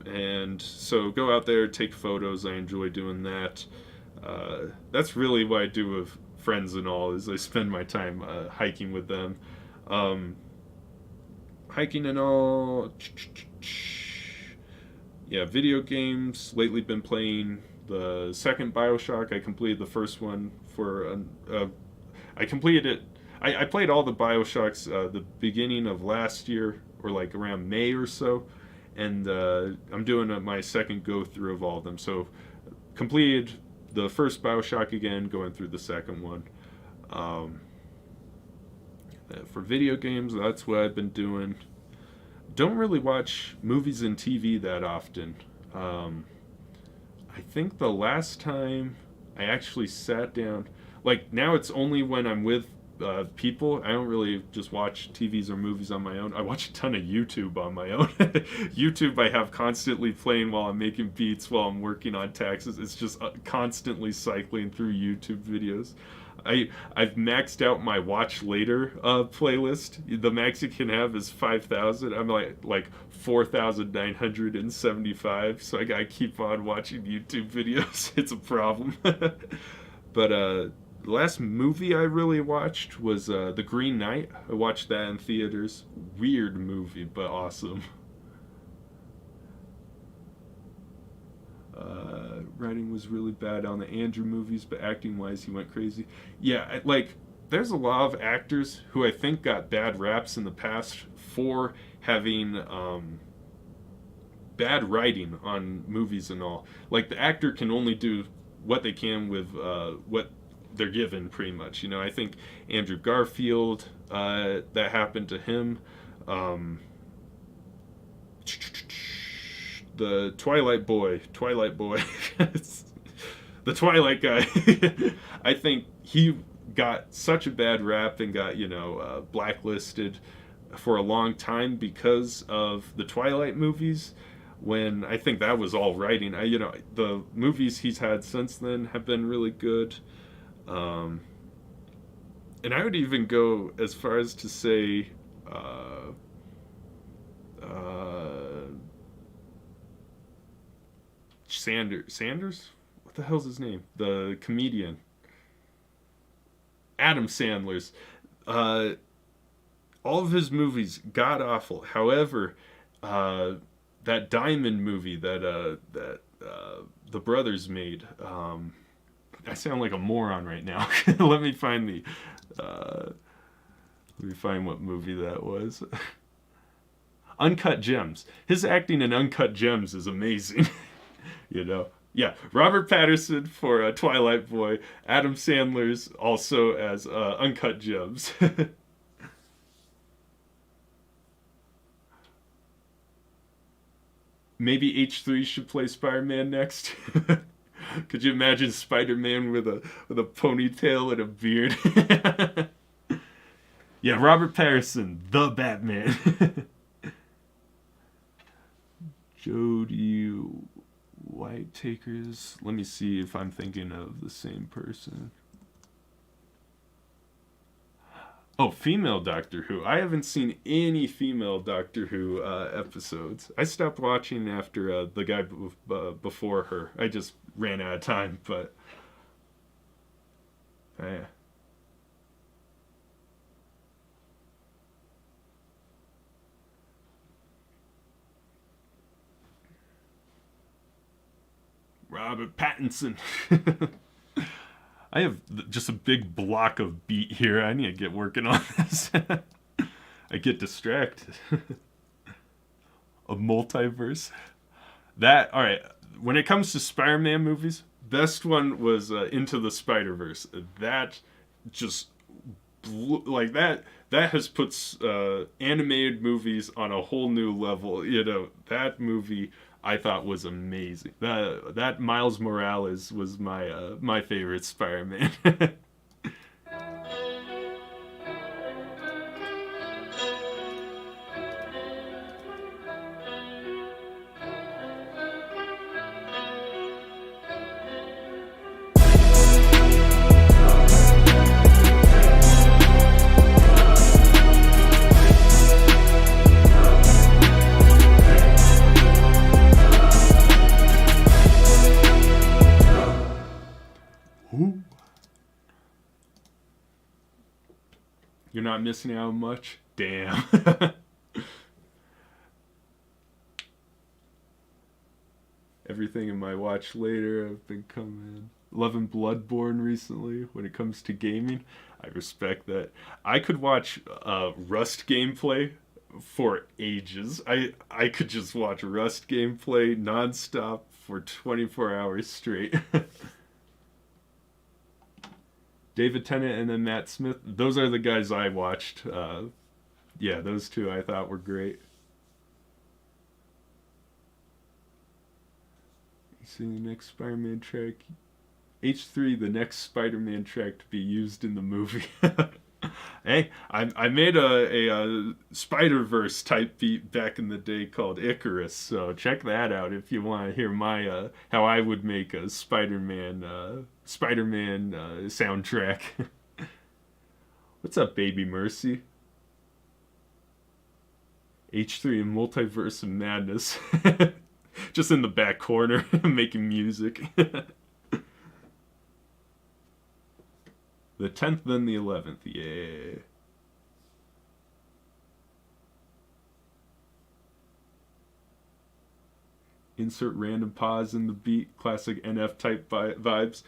And so go out there, take photos. I enjoy doing that. That's really what I do with friends and all, is I spend my time hiking with them. Hiking and all. Yeah, video games. Lately, been playing the second Bioshock. I completed the first one for I completed it. I played all the Bioshocks the beginning of last year, or like around May or so, and I'm doing my second go through of all of them. So completed the first Bioshock again, going through the second one. Um, for video games, that's what I've been doing. Don't really watch movies and TV that often. Um, I think the last time I actually sat down, like now it's only when I'm with people. I don't really just watch TVs or movies on my own. I watch a ton of YouTube on my own. YouTube I have constantly playing while I'm making beats, while I'm working on taxes. It's just constantly cycling through YouTube videos. I've maxed out my watch later playlist. The max you can have is 5,000. I'm like 4,975. So I gotta keep on watching YouTube videos. It's a problem. But the last movie I really watched was The Green Knight. I watched that in theaters. Weird movie, but awesome. Writing was really bad on the Andrew movies, but acting wise, he went crazy. Yeah, like there's a lot of actors who I think got bad raps in the past for having bad writing on movies and all. Like the actor can only do what they can with what they're given, pretty much. You know, I think Andrew Garfield, that happened to him. Um, the Twilight Boy, the Twilight guy. I think he got such a bad rap and got blacklisted for a long time because of the Twilight movies. When I think that was all writing. The movies he's had since then have been really good. And I would even go as far as to say, Sanders? What the hell's his name? The comedian. Adam Sandler's. All of his movies, god awful. However, that Diamond movie that the brothers made. I sound like a moron right now. Let me find what movie that was. Uncut Gems. His acting in Uncut Gems is amazing. Yeah, Robert Pattinson for Twilight Boy. Adam Sandler's also as Uncut Gems. Maybe H3 should play Spider-Man next. Could you imagine Spider-Man with a ponytail and a beard? Yeah, Robert Pattinson, the Batman. Jodie Whittaker's. Let me see if I'm thinking of the same person. Oh, female Doctor Who. I haven't seen any female Doctor Who episodes. I stopped watching after the guy before her. I just ran out of time, but yeah. Robert Pattinson. I have just a big block of beat here. I need to get working on this. I get distracted. A multiverse. All right. When it comes to Spider-Man movies, best one was Into the Spider-Verse. That just like that. That has put animated movies on a whole new level. That movie I thought was amazing. That Miles Morales was my favorite Spider-Man. Ooh. You're not missing out much? Damn. everything in my watch later. I've been loving Bloodborne recently when it comes to gaming. I respect that. I could watch Rust gameplay for ages. I could just watch Rust gameplay nonstop for 24 hours straight. David Tennant and then Matt Smith. Those are the guys I watched. Yeah, those two I thought were great. You see the next Spider-Man track. H3, the next Spider-Man track to be used in the movie. Hey, I made a Spider-Verse type beat back in the day called Icarus, so check that out if you want to hear my how I would make a Spider-Man soundtrack. What's up, Baby Mercy? H3 and Multiverse of Madness. Just in the back corner making music. The 10th, then the 11th. Yeah. Insert random pause in the beat. Classic NF type vibes.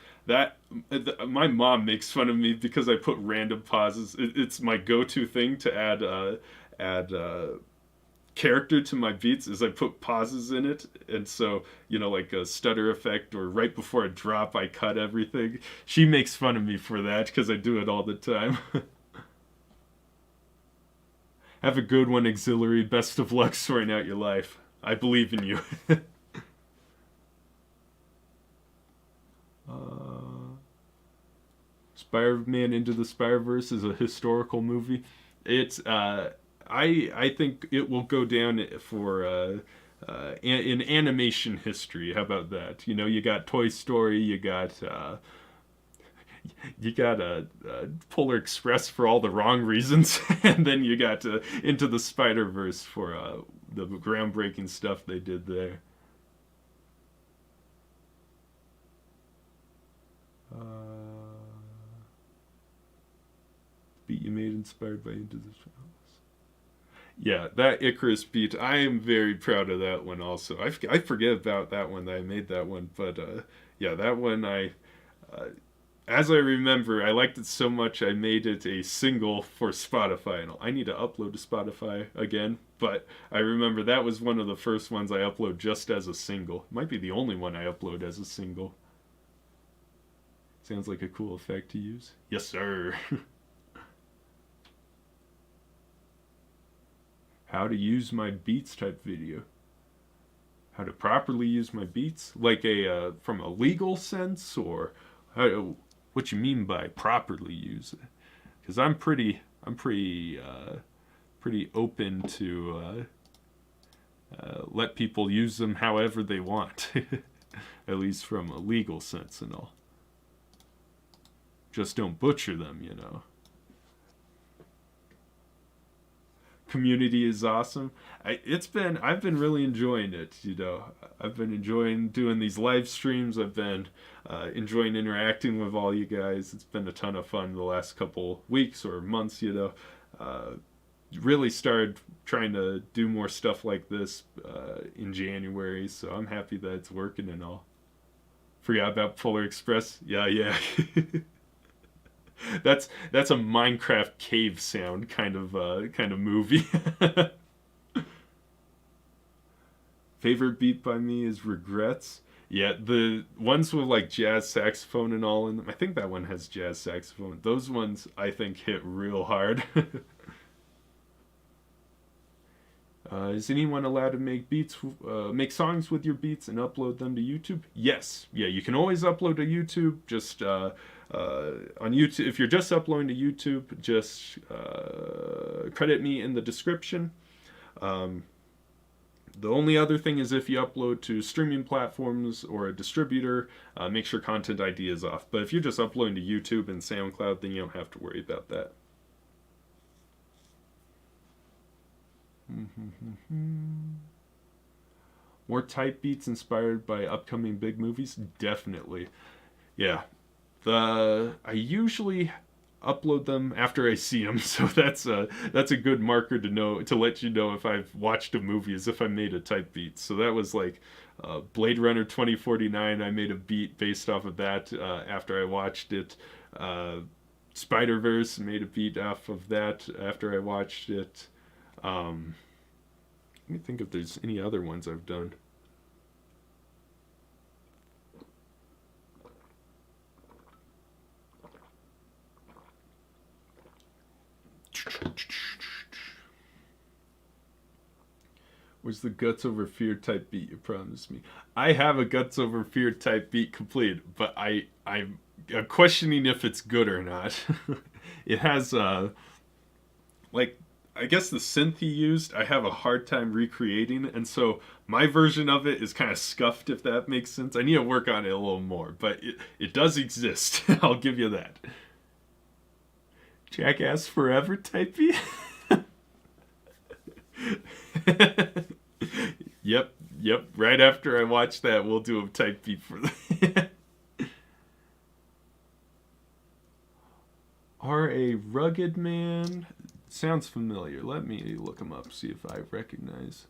My mom makes fun of me because I put random pauses. It's my go-to thing to add character to my beats is I put pauses in it, and so like a stutter effect or right before a drop I cut everything. She makes fun of me for that because I do it all the time. Have a good one, Auxiliary. Best of luck sorting out your life. I believe in you. Spider-Man Into the Spider-Verse is a historical movie. It's I think it will go down for in animation history. How about that? You got Toy Story, you got Polar Express for all the wrong reasons, and then you got Into the Spider-Verse for the groundbreaking stuff they did there. Beat you made inspired by Into the Spider-Verse. Yeah, that Icarus beat, I am very proud of that one also. I forget about that one, that I made that one, but yeah, that one as I remember, I liked it so much I made it a single for Spotify. And I need to upload to Spotify again, but I remember that was one of the first ones I upload just as a single. It might be the only one I upload as a single. Sounds like a cool effect to use. Yes, sir. How to use my beats type video. How to properly use my beats, like from a legal sense, or what you mean by properly use it? Because I'm pretty open to let people use them however they want, at least from a legal sense and all. Just don't butcher them, Community is awesome. I've been really enjoying it. I've been enjoying doing these live streams. I've been enjoying interacting with all you guys. It's been a ton of fun the last couple weeks or months. Really started trying to do more stuff like this in January, so I'm happy that it's working and all. Forgot about Polar Express. Yeah. That's a Minecraft cave sound kind of movie. Favorite beat by me is Regrets. Yeah, the ones with like jazz saxophone and all in them. I think that one has jazz saxophone. Those ones I think hit real hard. Is anyone allowed to make songs with your beats and upload them to YouTube? Yes. Yeah, you can always upload to YouTube. Just on YouTube, if you're just uploading to YouTube, just credit me in the description. The only other thing is if you upload to streaming platforms or a distributor, make sure Content ID is off. But if you're just uploading to YouTube and SoundCloud, then you don't have to worry about that. More type beats inspired by upcoming big movies? Definitely. Yeah. upload them after I see them. So that's a good marker to know, to let you know if I've watched a movie, is if I made a type beat. So that was like Blade Runner 2049. I made a beat based off of that after I watched it. Spider-Verse, made a beat off of that after I watched it. Let me think if there's any other ones I've done. Where's the guts over fear type beat you promised me? I have a guts over fear type beat complete, but I'm questioning if it's good or not. It has like, I guess the synth he used, I have a hard time recreating, and so my version of it is kind of scuffed, if that makes sense. I need to work on it a little more, but it does exist. I'll give you that. Jackass Forever type beat. Yep. Right after I watch that, we'll do a type beat for that. Are a rugged man. Sounds familiar. Let me look him up, see if I recognize.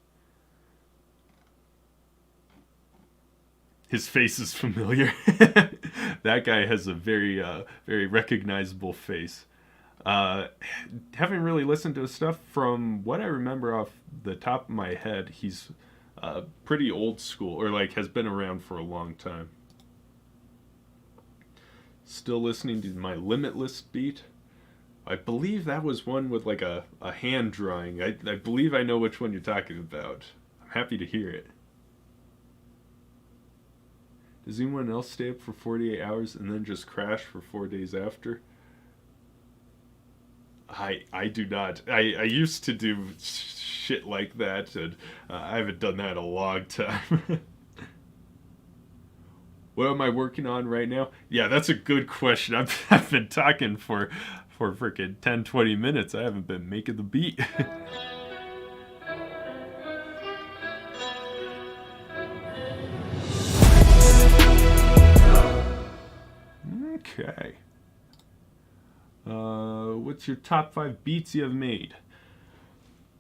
His face is familiar. That guy has a very, very recognizable face. Haven't really listened to his stuff. From what I remember off the top of my head, he's pretty old school, or like has been around for a long time. Still listening to my Limitless beat. I believe that was one with like a hand drawing. I believe I know which one you're talking about. I'm happy to hear it. Does anyone else stay up for 48 hours and then just crash for 4 days after? I do not. I used to do shit like that, and I haven't done that in a long time. What am I working on right now? Yeah, that's a good question. I've been talking for freaking 10, 20 minutes. I haven't been making the beat. Okay. What's your top 5 beats you have made?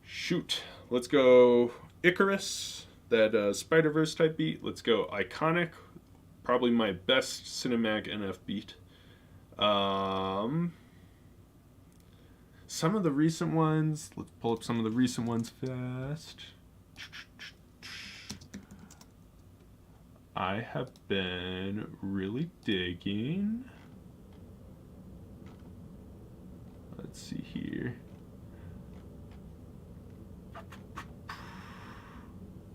Shoot. Let's go Icarus, that Spider-Verse type beat. Let's go Iconic, probably my best cinematic NF beat. Some of the recent ones. Let's pull up some of the recent ones fast. I have been really digging. Let's see here.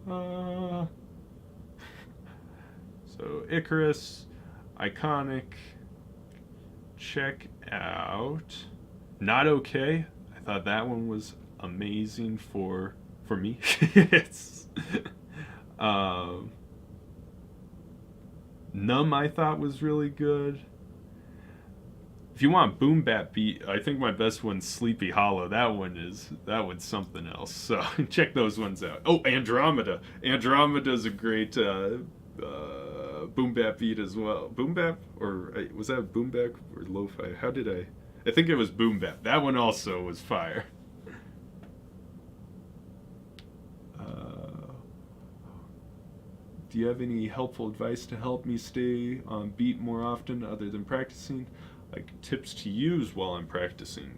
So Icarus, Iconic. Check out Not Okay. I thought that one was amazing for me. It's Numb, I thought was really good. If you want boom bap beat, I think my best one's Sleepy Hollow. That one's something else. So check those ones out. Oh, Andromeda. Andromeda's a great boom bap beat as well. Boom bap, or was that boom bap or lo-fi? I think it was boom bap. That one also was fire. Do you have any helpful advice to help me stay on beat more often other than practicing? Like tips to use while I'm practicing.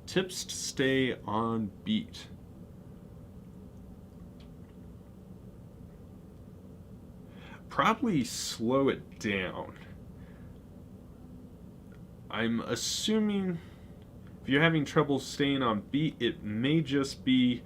Tips to stay on beat. Probably slow it down. I'm assuming if you're having trouble staying on beat, it may just be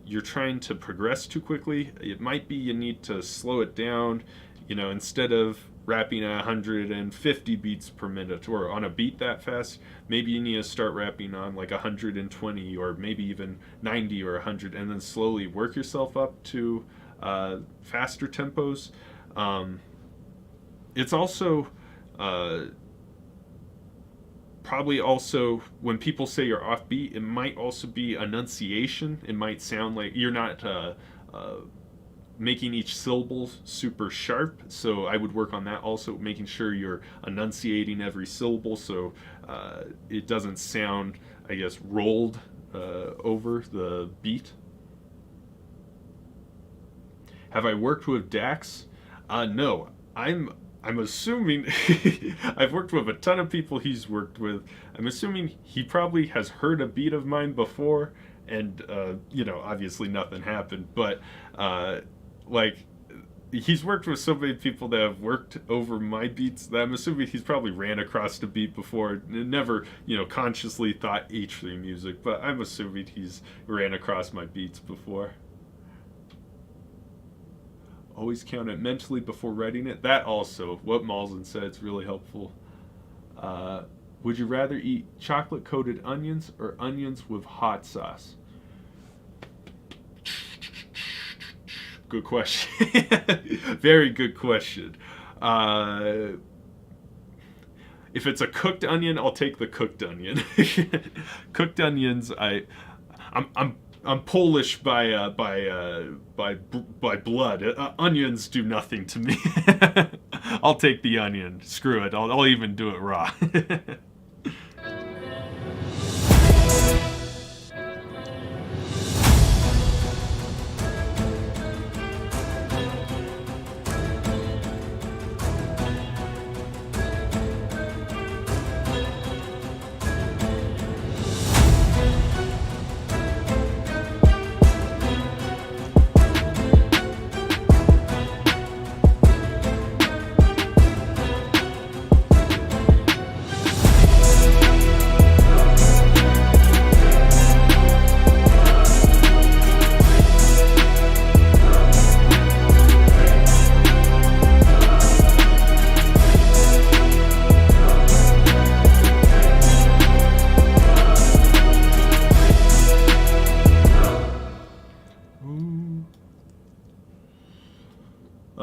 you're trying to progress too quickly. It might be you need to slow it down. Instead of rapping at 150 beats per minute or on a beat that fast, maybe you need to start rapping on like 120 or maybe even 90 or 100, and then slowly work yourself up to faster tempos. It's also probably also when people say you're offbeat, it might also be enunciation. It might sound like you're not making each syllable super sharp. So I would work on that also, making sure you're enunciating every syllable so it doesn't sound, I guess, rolled over the beat. Have I worked with Dax? No. I'm assuming I've worked with a ton of people he's worked with. I'm assuming he probably has heard a beat of mine before, and obviously nothing happened. But like, he's worked with so many people that have worked over my beats that I'm assuming he's probably ran across the beat before. Never, consciously thought H3 music, but I'm assuming he's ran across my beats before. Always count it mentally before writing it. That also, what Malzahn said, it's really helpful. Would you rather eat chocolate-coated onions or onions with hot sauce? Good question. Very good question. If it's a cooked onion, I'll take the cooked onion. Cooked onions, I'm Polish by blood. Onions do nothing to me. I'll take the onion. Screw it. I'll even do it raw.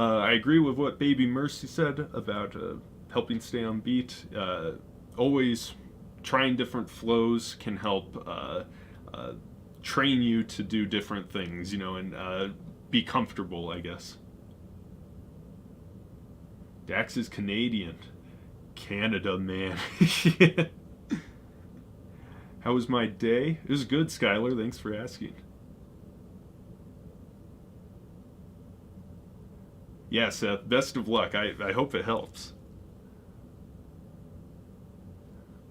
I agree with what Baby Mercy said about helping stay on beat. Always trying different flows can help train you to do different things, and be comfortable, I guess. Dax is Canadian. Canada, man. How was my day? It was good, Skylar. Thanks for asking. Yeah, Seth, best of luck. I hope it helps.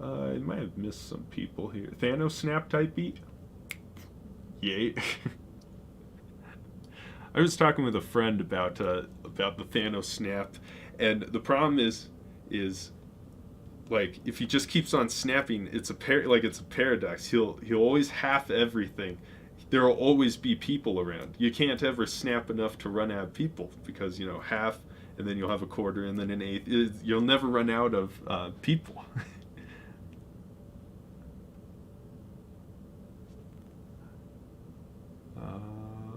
I might have missed some people here. Thanos snap type beat? Yay. I was talking with a friend about the Thanos snap, and the problem is like, if he just keeps on snapping, it's a paradox. He'll always half everything. There will always be people around. You can't ever snap enough to run out of people because, half, and then you'll have a quarter, and then an eighth. You'll never run out of people.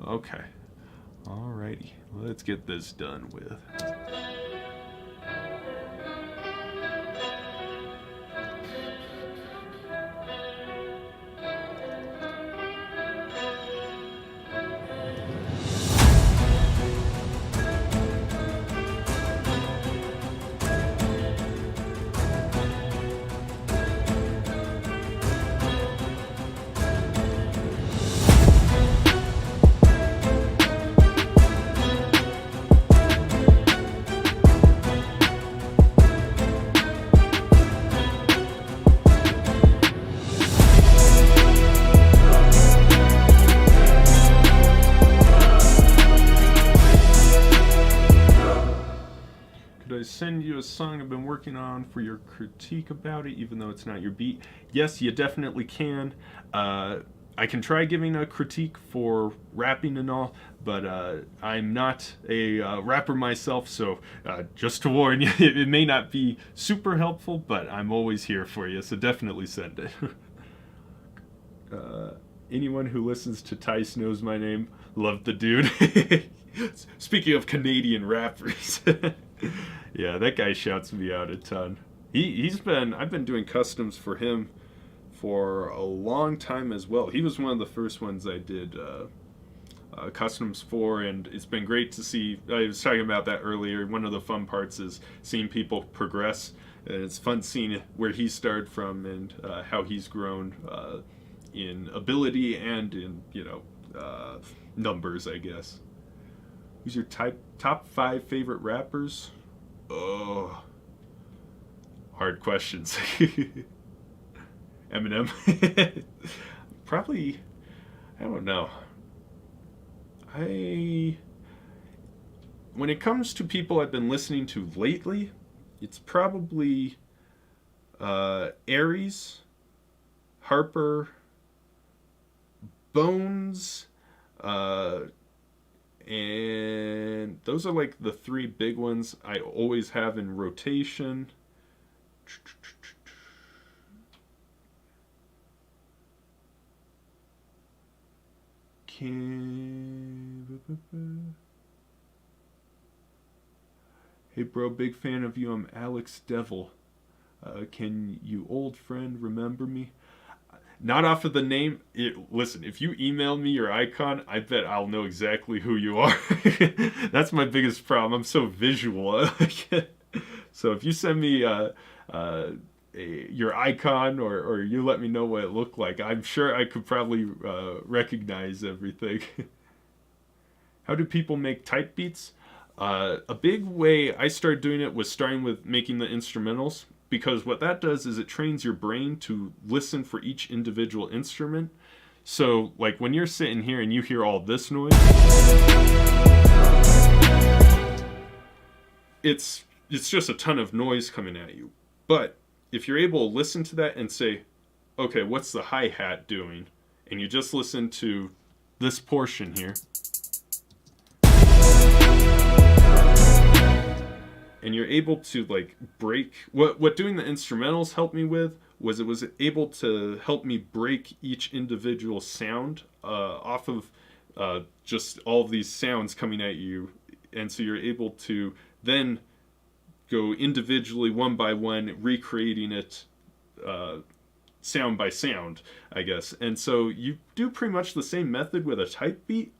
Okay. Alrighty. Let's get this done with. Send you a song I've been working on for your critique about it, even though it's not your beat? Yes, you definitely can. I can try giving a critique for rapping and all, but I'm not a rapper myself, so just to warn you, it may not be super helpful, but I'm always here for you, so definitely send it. Anyone who listens to Tice knows my name. Love the dude. Speaking of Canadian rappers. Yeah, that guy shouts me out a ton. I've been doing customs for him for a long time as well. He was one of the first ones I did customs for, and it's been great to see. I was talking about that earlier. One of the fun parts is seeing people progress, and it's fun seeing where he started from and how he's grown in ability and in numbers, I guess. Who's your top 5 favorite rappers? Oh, hard questions. Eminem. Probably, I don't know. When it comes to people I've been listening to lately, it's probably Aries, Harper, Bones, and those are like the 3 big ones I always have in rotation. Hey bro, big fan of you. I'm Alex Devil. Can you, old friend, remember me? Not off of the name. Listen, if you email me your icon, I bet I'll know exactly who you are. That's my biggest problem. I'm so visual. So if you send me your icon or you let me know what it looked like, I'm sure I could probably recognize everything. How do people make type beats? A big way I started doing it was starting with making the instrumentals, because what that does is it trains your brain to listen for each individual instrument. So like when you're sitting here and you hear all this noise, it's just a ton of noise coming at you. But if you're able to listen to that and say, okay, what's the hi-hat doing? And you just listen to this portion here, and you're able to like break what doing the instrumentals helped me with was it was able to help me break each individual sound off of just all of these sounds coming at you, and so you're able to then go individually one by one recreating it sound by sound, I guess. And so you do pretty much the same method with a type beat,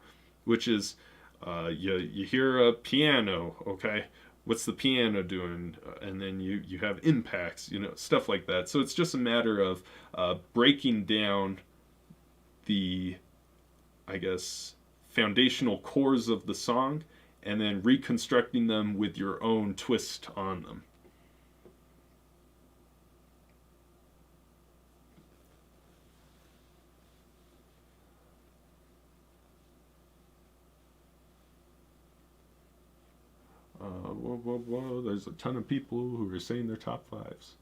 which is you hear a piano, okay, what's the piano doing, and then you have impacts, stuff like that. So it's just a matter of breaking down the, I guess, foundational cores of the song and then reconstructing them with your own twist on them. Whoa. There's a ton of people who are saying their top 5s.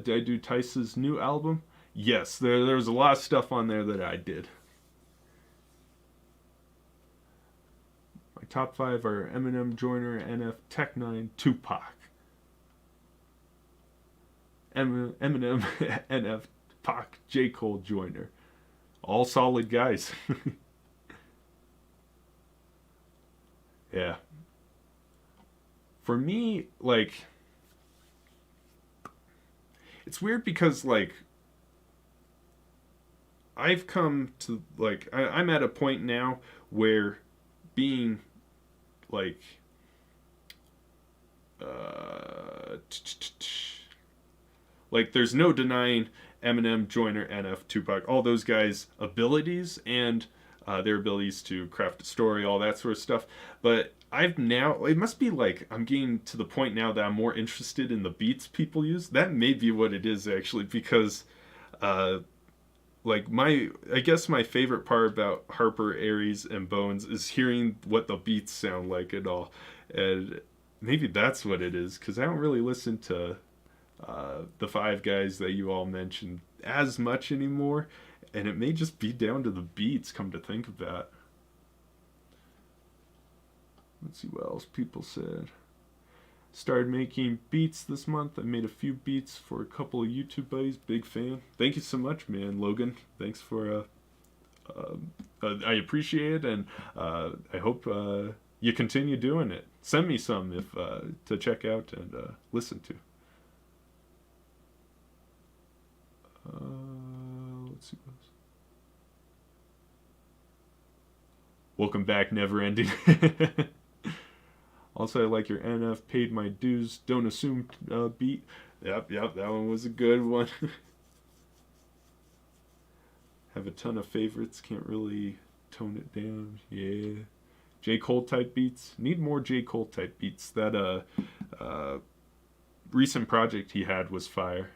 Did I do Tice's new album? Yes, there's a lot of stuff on there that I did. My top 5 are Eminem, Joyner, NF, Tech Nine, Tupac. Eminem, NF, Pac, J. Cole, Joyner. All solid guys. Yeah. For me, like, it's weird because, like, I've come to, like, I'm at a point now where being, like, like, there's no denying Eminem, Joyner, NF, Tupac, all those guys' abilities and their abilities to craft a story, all that sort of stuff. But I've now, it must be like I'm getting to the point now that I'm more interested in the beats people use. That may be what it is, actually, because like I guess my favorite part about Harper, Aries, and Bones is hearing what the beats sound like and all. And maybe that's what it is, because I don't really listen to the 5 guys that you all mentioned as much anymore, and it may just be down to the beats, come to think of that. Let's see what else people said. Started making beats this month. I made a few beats for a couple of YouTube buddies. Big fan. Thank you so much, man, Logan. Thanks for I appreciate it, and I hope you continue doing it. Send me some if to check out and listen to. Let's see what else. Welcome back, never ending. Also, I like your NF paid my dues, don't assume beat. Yep, that one was a good one. Have a ton of favorites, can't really tone it down. Yeah. J. Cole type beats. Need more J. Cole type beats. That recent project he had was fire.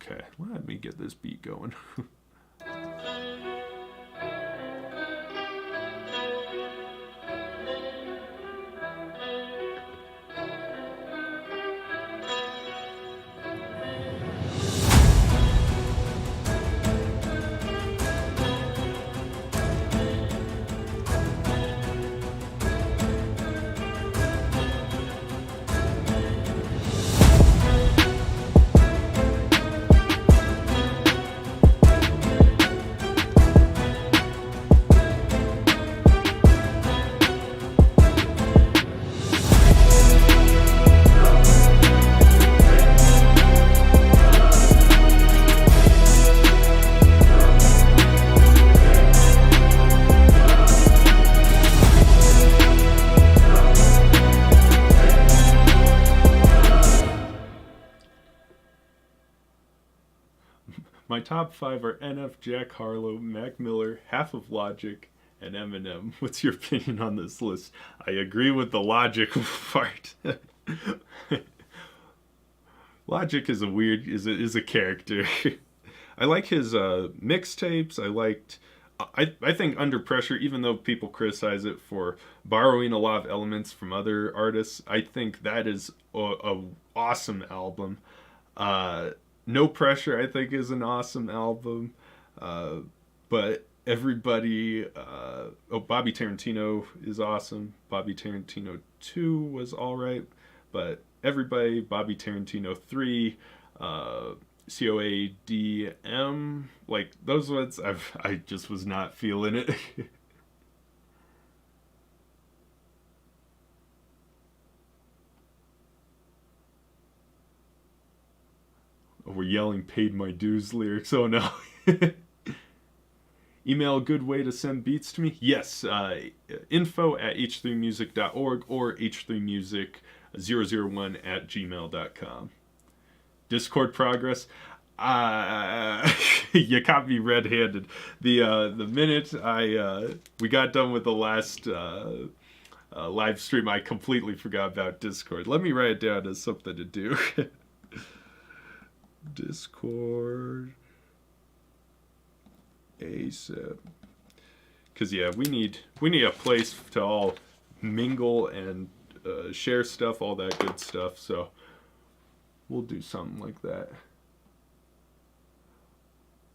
Okay, let me get this beat going. My top 5 are NF, Jack Harlow, Mac Miller, Half of Logic, and Eminem. What's your opinion on this list? I agree with the Logic part. Logic is a character. I like his mixtapes. I think Under Pressure, even though people criticize it for borrowing a lot of elements from other artists, I think that is a awesome album. No Pressure, I think, is an awesome album. But everybody, Bobby Tarantino is awesome. Bobby Tarantino 2 was alright. But everybody, Bobby Tarantino 3, COADM, like those ones, I just was not feeling it. We're yelling paid my dues lyrics. Oh no. Email a good way to send beats to me? Yes. info@h3music.org or h3music001@gmail.com. Discord progress. You caught me red-handed. The minute we got done with the last live stream, I completely forgot about Discord. Let me write it down as something to do. Discord ASAP. Because yeah, we need a place to all mingle and share stuff, all that good stuff. So we'll do something like that.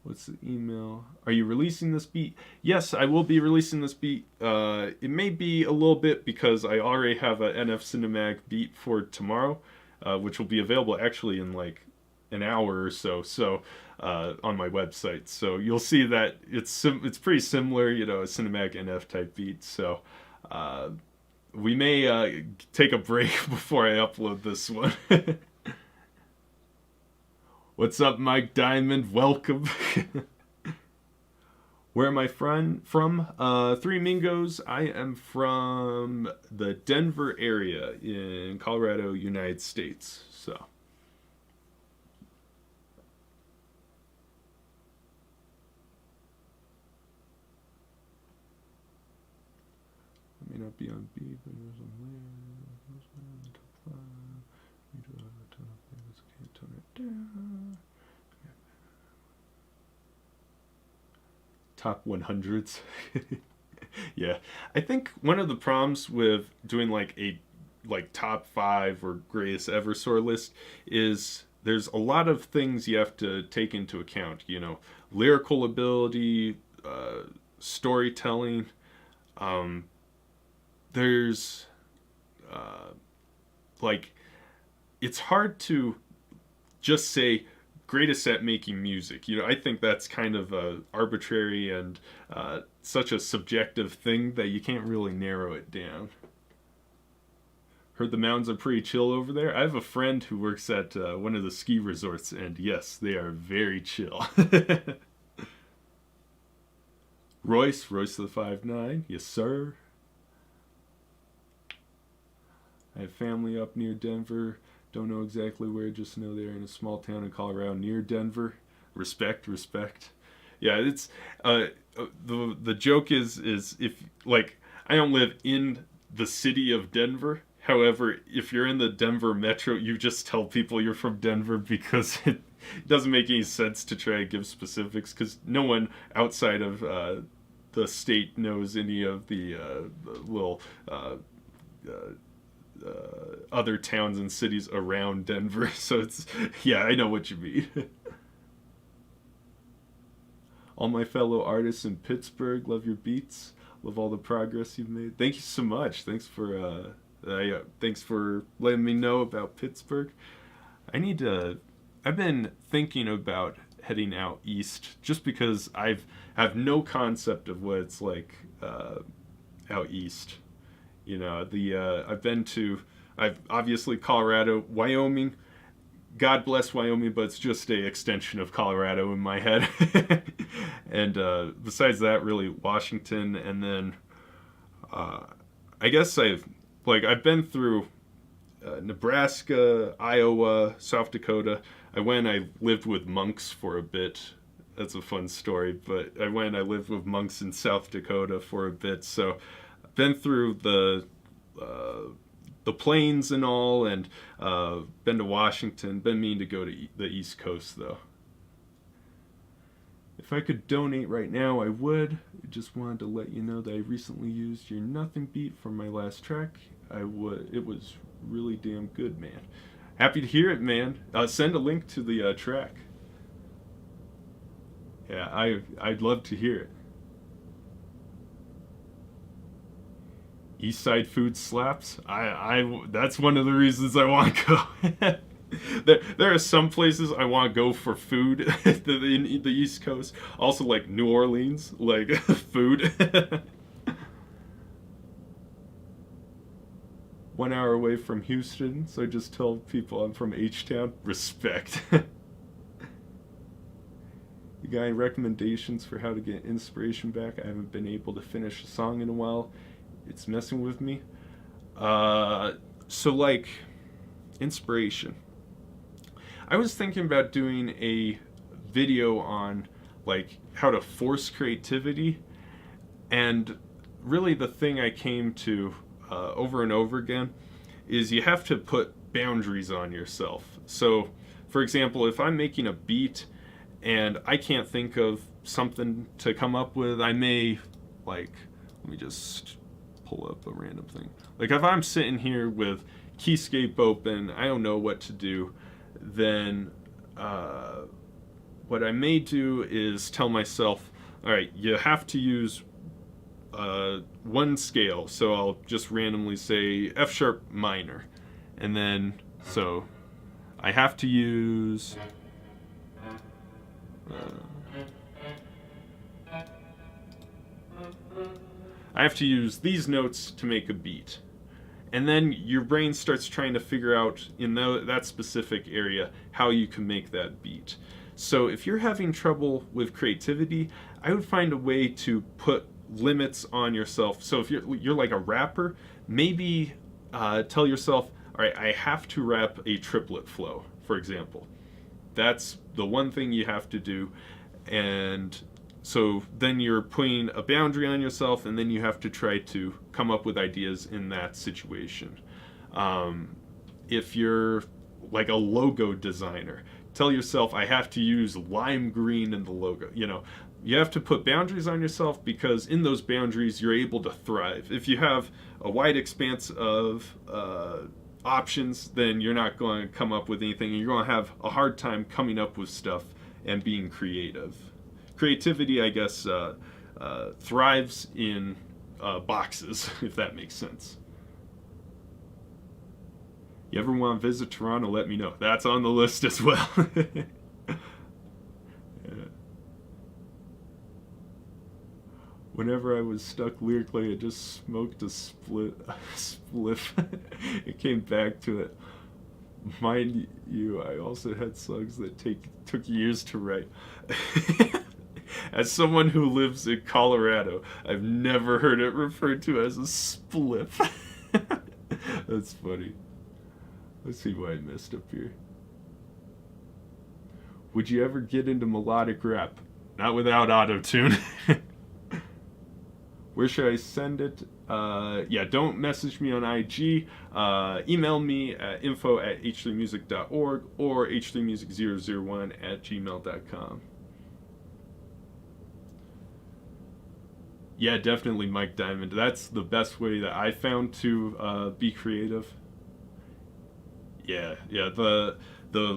What's the email? Are you releasing this beat? Yes, I will be releasing this beat. It may be a little bit because I already have a NF Cinemag beat for tomorrow, which will be available actually in like an hour or so. On my website. So you'll see that it's pretty similar, a Cinemag NF type beat. So we may take a break before I upload this one. What's up, Mike Diamond? Welcome. Where am I from? Three Mingos. I am from the Denver area in Colorado, United States. So. May not be on beat, but it was on layer. Can't tone it down. Top 100s. Yeah, I think one of the problems with doing like a top 5 or greatest ever sort of list is there's a lot of things you have to take into account. Lyrical ability, storytelling. There's it's hard to just say greatest at making music. I think that's kind of arbitrary and such a subjective thing that you can't really narrow it down. Heard the mountains are pretty chill over there. I have a friend who works at one of the ski resorts, and yes, they are very chill. Royce the 5'9", yes sir. I have family up near Denver. Don't know exactly where, just know they're in a small town in Colorado near Denver. Respect. Yeah, it's the joke is if like I don't live in the city of Denver. However, if you're in the Denver metro, you just tell people you're from Denver because it doesn't make any sense to try to give specifics because no one outside of the state knows any of the little other towns and cities around Denver. So it's, yeah, I know what you mean. All my fellow artists in Pittsburgh, love your beats. Love all the progress you've made. Thank you so much. Thanks for letting me know about Pittsburgh. I've been thinking about heading out east just because I have no concept of what it's like out east. You know, I've obviously Colorado, Wyoming. God bless Wyoming, but it's just a extension of Colorado in my head. And besides that, really Washington, and then I guess I've been through Nebraska, Iowa, South Dakota. I lived with monks for a bit. That's a fun story, but I lived with monks in South Dakota for a bit. So I've been through the plains and all, and been to Washington. Been meaning to go to the East Coast though. If I could donate right now, I would. I just wanted to let you know that I recently used your Nothing beat from my last track. I would. It was really damn good, man. Happy to hear it, man. Send a link to the track. Yeah, I'd love to hear it. East Side food slaps. That's one of the reasons I want to go. There are some places I want to go for food in the East Coast. Also, like New Orleans, like food. 1 hour away from Houston, so I just tell people I'm from H-Town. Respect. You got any recommendations for how to get inspiration back? I haven't been able to finish a song in a while. It's messing with me. So like, inspiration. I was thinking about doing a video on like how to force creativity, and really the thing I came to over and over again is you have to put boundaries on yourself. So, for example, if I'm making a beat and I can't think of something to come up with, I may, like, let me just pull up a random thing. Like if I'm sitting here with Keyscape open, I don't know what to do, then what I may do is tell myself, all right, you have to use one scale, so I'll just randomly say F sharp minor, and then so I have to use these notes to make a beat. And then your brain starts trying to figure out in that specific area how you can make that beat. So if you're having trouble with creativity, I would find a way to put limits on yourself. So if you're like a rapper, maybe tell yourself, all right, I have to rap a triplet flow, for example. That's the one thing you have to do. And so then you're putting a boundary on yourself, and then you have to try to come up with ideas in that situation. If you're like a logo designer, tell yourself, I have to use lime green in the logo. You know, you have to put boundaries on yourself, because in those boundaries you're able to thrive. If you have a wide expanse of options, then you're not going to come up with anything, and you're going to have a hard time coming up with stuff and being creative. Creativity, I guess, thrives in boxes, if that makes sense. You ever want to visit Toronto, let me know. That's on the list as well. Whenever I was stuck lyrically, I just smoked a spliff. It came back to it. Mind you, I also had songs that took years to write. As someone who lives in Colorado, I've never heard it referred to as a spliff. That's funny. Let's see what I messed up here. Would you ever get into melodic rap? Not without auto-tune. Where should I send it? Yeah, don't message me on IG. Email me at info@h3music.org or h3music001@gmail.com. Yeah, definitely Mike Diamond. That's the best way that I found to be creative. Yeah. The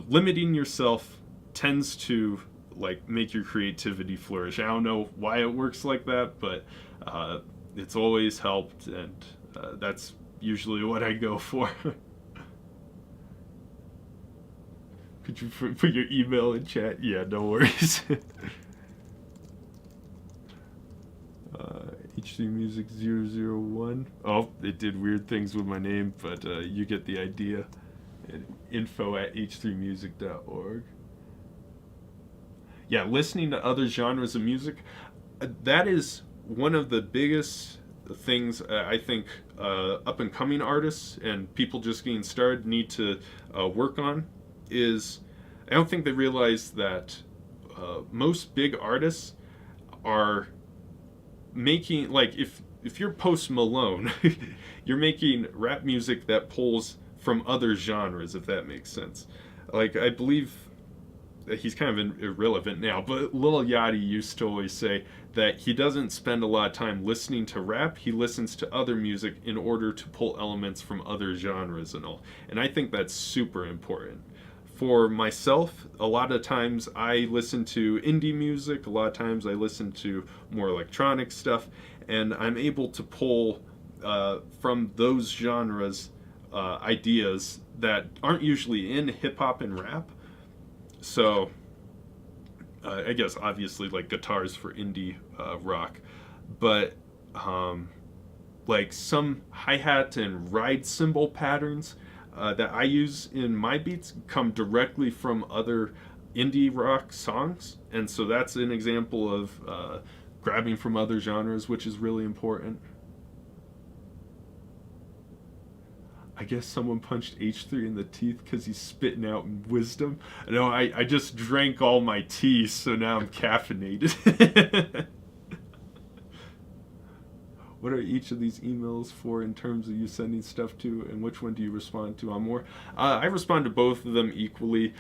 limiting yourself tends to like make your creativity flourish. I don't know why it works like that, but it's always helped, and that's usually what I go for. Could you put your email in chat? Yeah, no worries. H3Music001. Oh, it did weird things with my name, but you get the idea. And info@h3music.org. Yeah, listening to other genres of music, that is one of the biggest things I think up and coming artists and people just getting started need to work on. Is I don't think they realize that most big artists are making, like, if you're Post Malone, you're making rap music that pulls from other genres, if that makes sense. Like, I believe he's kind of irrelevant now, but Lil Yachty used to always say that he doesn't spend a lot of time listening to rap, he listens to other music in order to pull elements from other genres and all. And I think that's super important. For myself, a lot of times I listen to indie music, a lot of times I listen to more electronic stuff, and I'm able to pull from those genres ideas that aren't usually in hip-hop and rap. So I guess obviously like guitars for indie rock, but like some hi-hat and ride cymbal patterns that I use in my beats come directly from other indie rock songs, and so that's an example of grabbing from other genres, which is really important. I guess someone punched H3 in the teeth because he's spitting out wisdom. No, I just drank all my tea, so now I'm caffeinated. What are each of these emails for in terms of you sending stuff to, and which one do you respond to on more? I respond to both of them equally.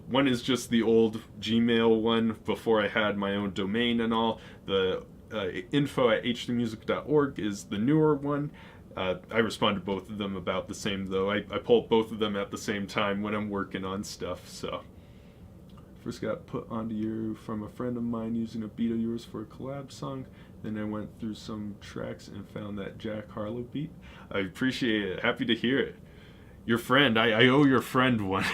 One is just the old Gmail one before I had my own domain and all. The info@h3music.org is the newer one. I respond to both of them about the same, though. I pull both of them at the same time when I'm working on stuff, so. First got put onto you from a friend of mine using a beat of yours for a collab song. Then I went through some tracks and found that Jack Harlow beat. I appreciate it. Happy to hear it. Your friend. I owe your friend one.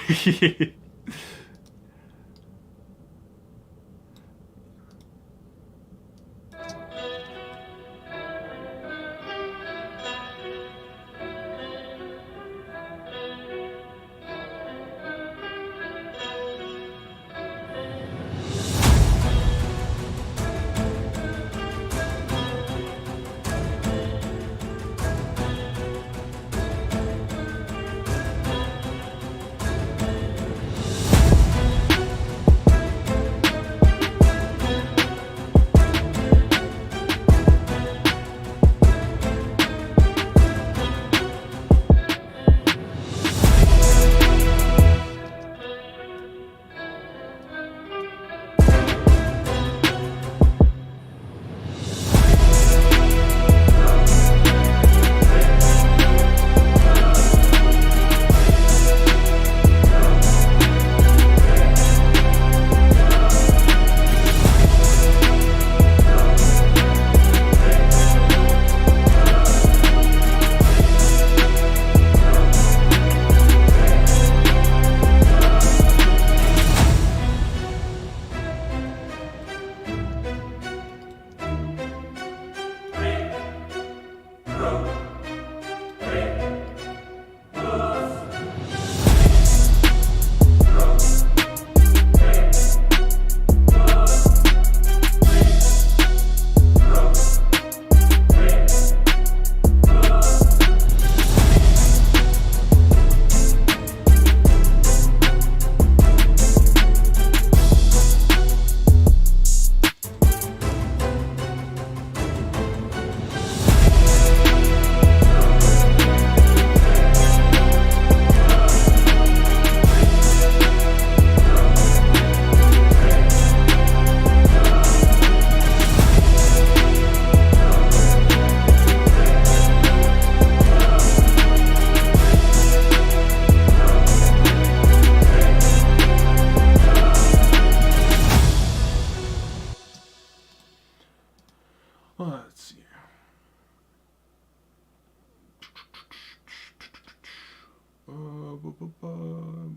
Let's see.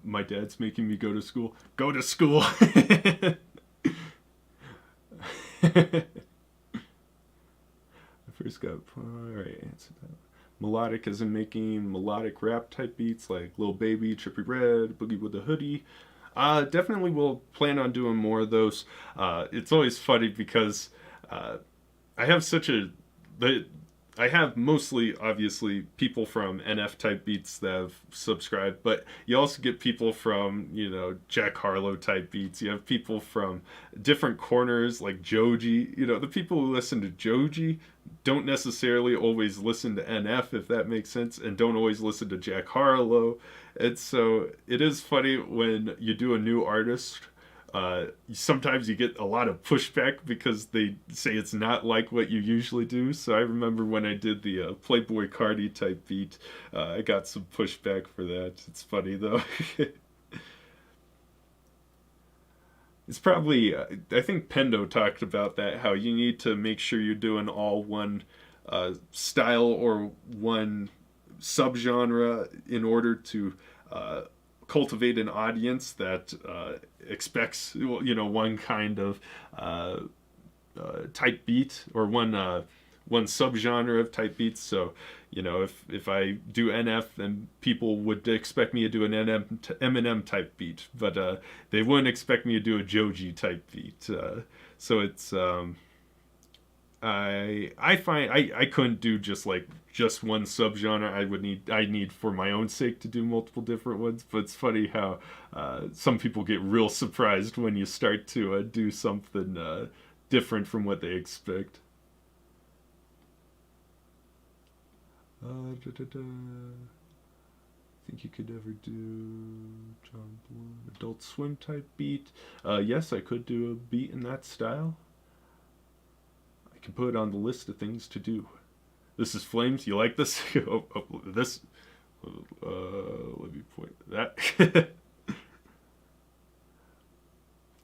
My dad's making me go to school. Go to school. I first got alright. Answer that. Melodic as in making melodic rap type beats like Lil Baby, Trippie Redd, Boogie with a Hoodie. Definitely will plan on doing more of those. It's always funny because I have such a the I have mostly, obviously, people from NF type beats that have subscribed, but you also get people from, Jack Harlow type beats. You have people from different corners like Joji. The people who listen to Joji don't necessarily always listen to NF, if that makes sense, and don't always listen to Jack Harlow. And so it is funny when you do a new artist. Sometimes you get a lot of pushback because they say it's not like what you usually do. So I remember when I did the Playboy Cardi type beat, I got some pushback for that. It's funny though. It's probably, I think Pendo talked about that, how you need to make sure you're doing all one style or one subgenre in order to cultivate an audience that expects one kind of type beat or one subgenre of type beats. So if I do NF, then people would expect me to do an Eminem type beat, but they wouldn't expect me to do a Joji type beat. So it's I find I couldn't do just one subgenre. I need for my own sake to do multiple different ones. But it's funny how some people get real surprised when you start to do something different from what they expect. Think you could ever do John Bloom Adult Swim type beat? Yes, I could do a beat in that style. Can put it on the list of things to do. This is Flames. You like this? This. Let me point that.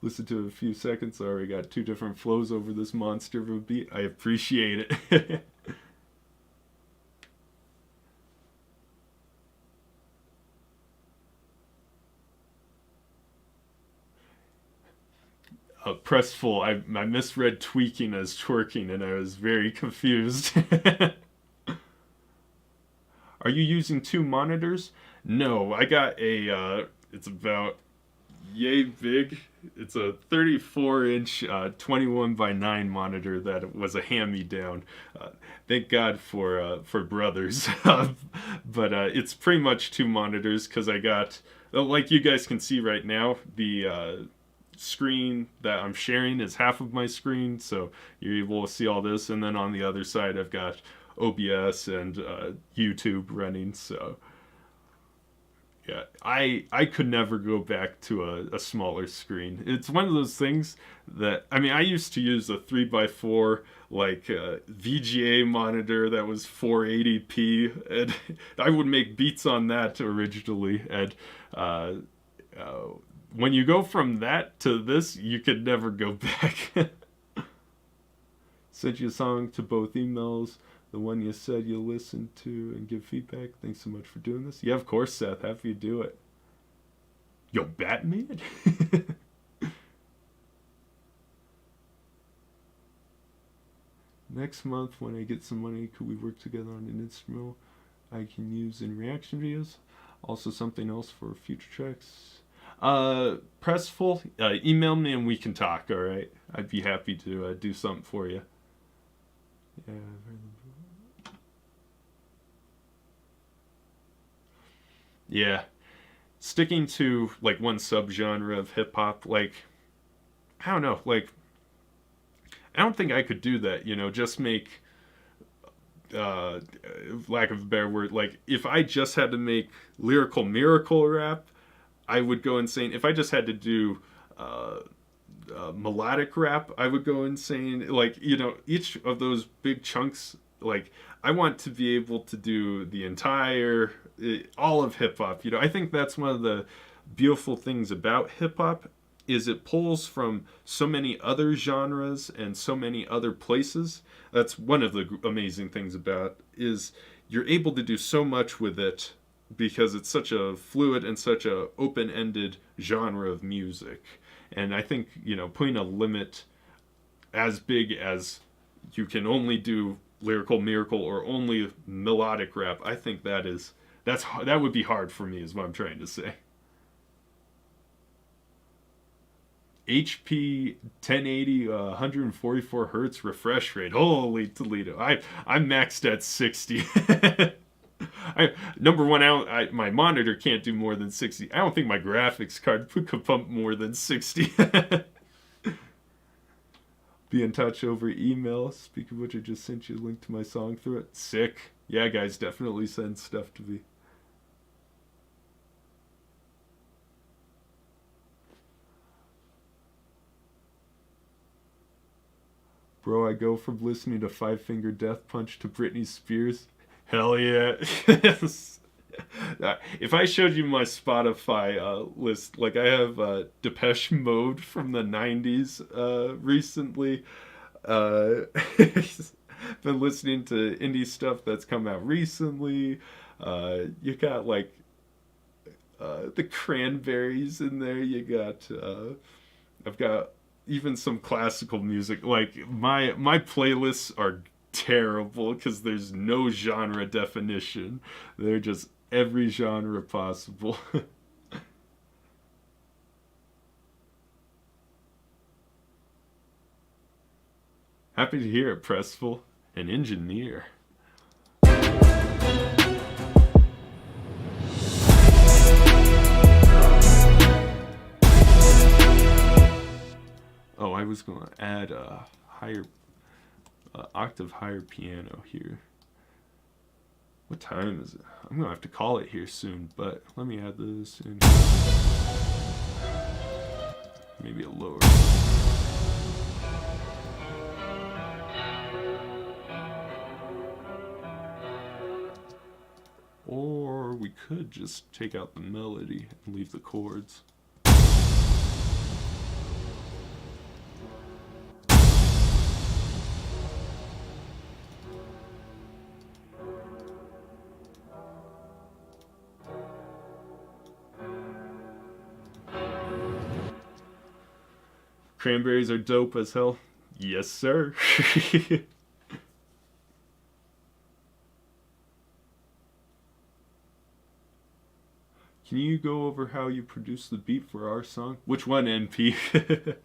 Listen to it a few seconds. Already got two different flows over this monster of a beat. I appreciate it. Press full. I misread tweaking as twerking, and I was very confused. Are you using two monitors? No, I got a. It's about yay big. It's a 34-inch 21 by 9 monitor that was a hand-me-down. Thank God for brothers. But it's pretty much two monitors because I got, like you guys can see right now, the screen that I'm sharing is half of my screen, so you're able to see all this, and then on the other side I've got OBS and YouTube running. So yeah, I could never go back to a smaller screen. It's one of those things that, I used to use a 3x4 VGA monitor that was 480p, and I would make beats on that originally, and when you go from that to this, you could never go back. Sent you a song to both emails. The one you said you'll listen to and give feedback. Thanks so much for doing this. Yeah, of course, Seth. Happy to do it. Yo, Batman? Next month, when I get some money, could we work together on an instrumental I can use in reaction videos? Also, something else for future tracks. Press full. Email me and we can talk. All right, I'd be happy to do something for you. Yeah. Yeah. Sticking to one subgenre of hip hop, I don't know, I don't think I could do that. Just make lack of a better word, if I just had to make lyrical miracle rap, I would go insane. If I just had to do melodic rap, I would go insane. Each of those big chunks, I want to be able to do the entire, all of hip hop. I think that's one of the beautiful things about hip hop is it pulls from so many other genres and so many other places. That's one of the amazing things about is you're able to do so much with it because it's such a fluid and such a open-ended genre of music. And I think, putting a limit as big as you can only do lyrical miracle or only melodic rap, I think that would be hard for me, is what I'm trying to say. HP 1080, 144 hertz refresh rate. Holy Toledo! I'm maxed at 60. Number one, my monitor can't do more than 60. I don't think my graphics card could pump more than 60. Be in touch over email. Speaking of which, I just sent you a link to my song through it. Sick. Yeah, guys, definitely send stuff to me. Bro, I go from listening to Five Finger Death Punch to Britney Spears. Hell yeah. If I showed you my Spotify list, like I have Depeche Mode from the 90s recently. Been listening to indie stuff that's come out recently. You got like the Cranberries in there. You got I've got even some classical music. Like my playlists are terrible because there's no genre definition. They're just every genre possible. Happy to hear it, Pressful, an engineer. Oh, I was going to add a higher octave higher piano here. What time is it? I'm going to have to call it here soon, but let me add this in. Maybe a lower. Or we could just take out the melody and leave the chords. Cranberries are dope as hell. Yes, sir. Can you go over how you produced the beat for our song? Which one, NP?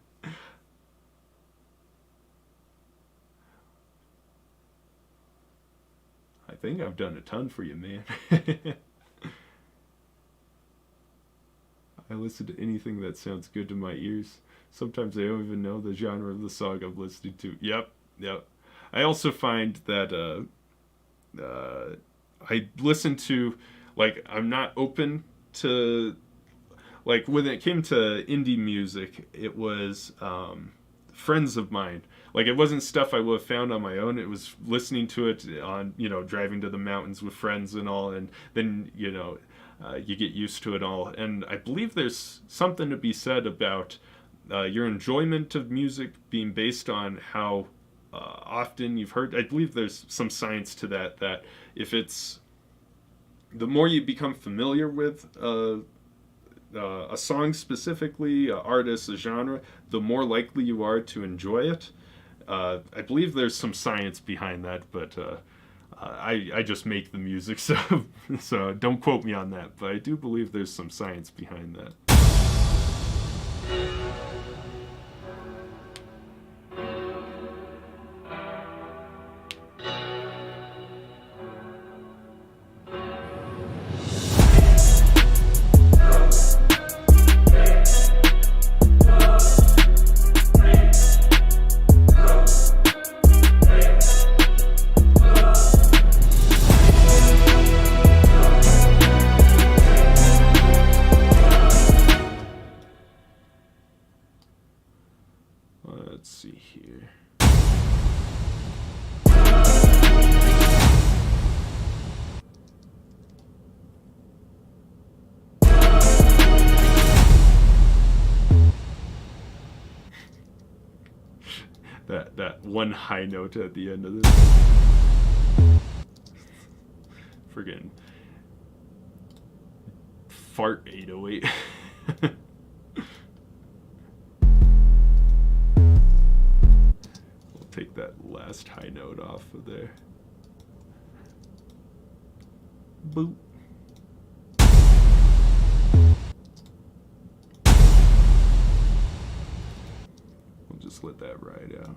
I think I've done a ton for you, man. I listen to anything that sounds good to my ears. Sometimes I don't even know the genre of the song I'm listening to. Yep. I also find that I listen to, like, I'm not open to, like, when it came to indie music, it was friends of mine. Like, it wasn't stuff I would have found on my own. It was listening to it on, driving to the mountains with friends and all, and then, you get used to it all. And I believe there's something to be said about your enjoyment of music being based on how often you've heard. I believe there's some science to that if it's, the more you become familiar with a song specifically, an artist, a genre, the more likely you are to enjoy it. I believe there's some science behind that, but I just make the music, so don't quote me on that. But I do believe there's some science behind that. one high note at the end of this. Friggin' fart 808. We'll take that last high note off of there. Boop. We'll just let that ride out.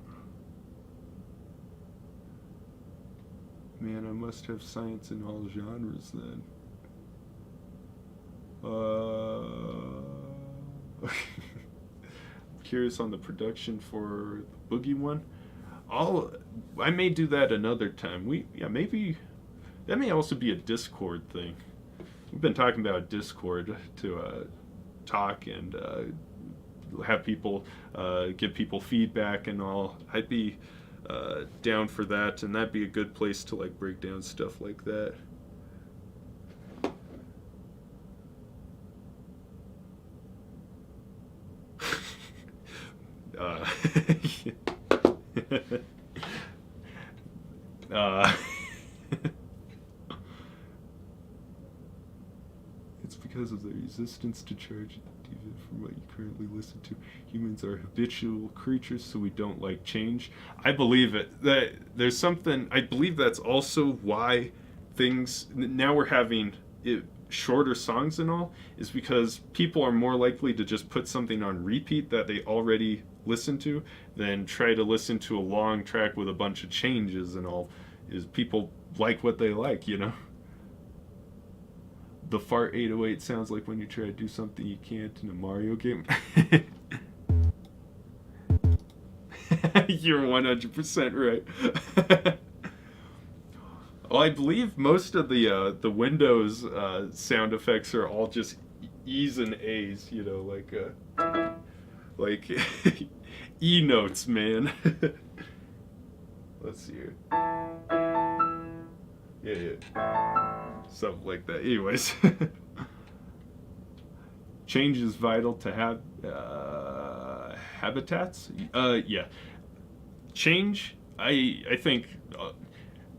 Man, I must have science in all genres then. I'm curious on the production for the Boogie one. I may do that another time. Maybe that may also be a Discord thing. We've been talking about Discord to talk and have people give people feedback and all. I'd be down for that, and that'd be a good place to like break down stuff like that. It's because of the resistance to charge, even from what you currently listen to. Humans are habitual creatures, so we don't like change. I believe it. That there's something. I believe that's also why things now we're having shorter songs and all, is because people are more likely to just put something on repeat that they already listen to than try to listen to a long track with a bunch of changes and all. Is people like what they like, you know? The fart 808 sounds like when you try to do something you can't in a Mario game. You're 100% right. Well, I believe most of the Windows sound effects are all just E's and A's, you know, like E notes, man. Let's see here. Yeah. Something like that. Anyways. Change is vital to have habitats. Yeah. Change, I think,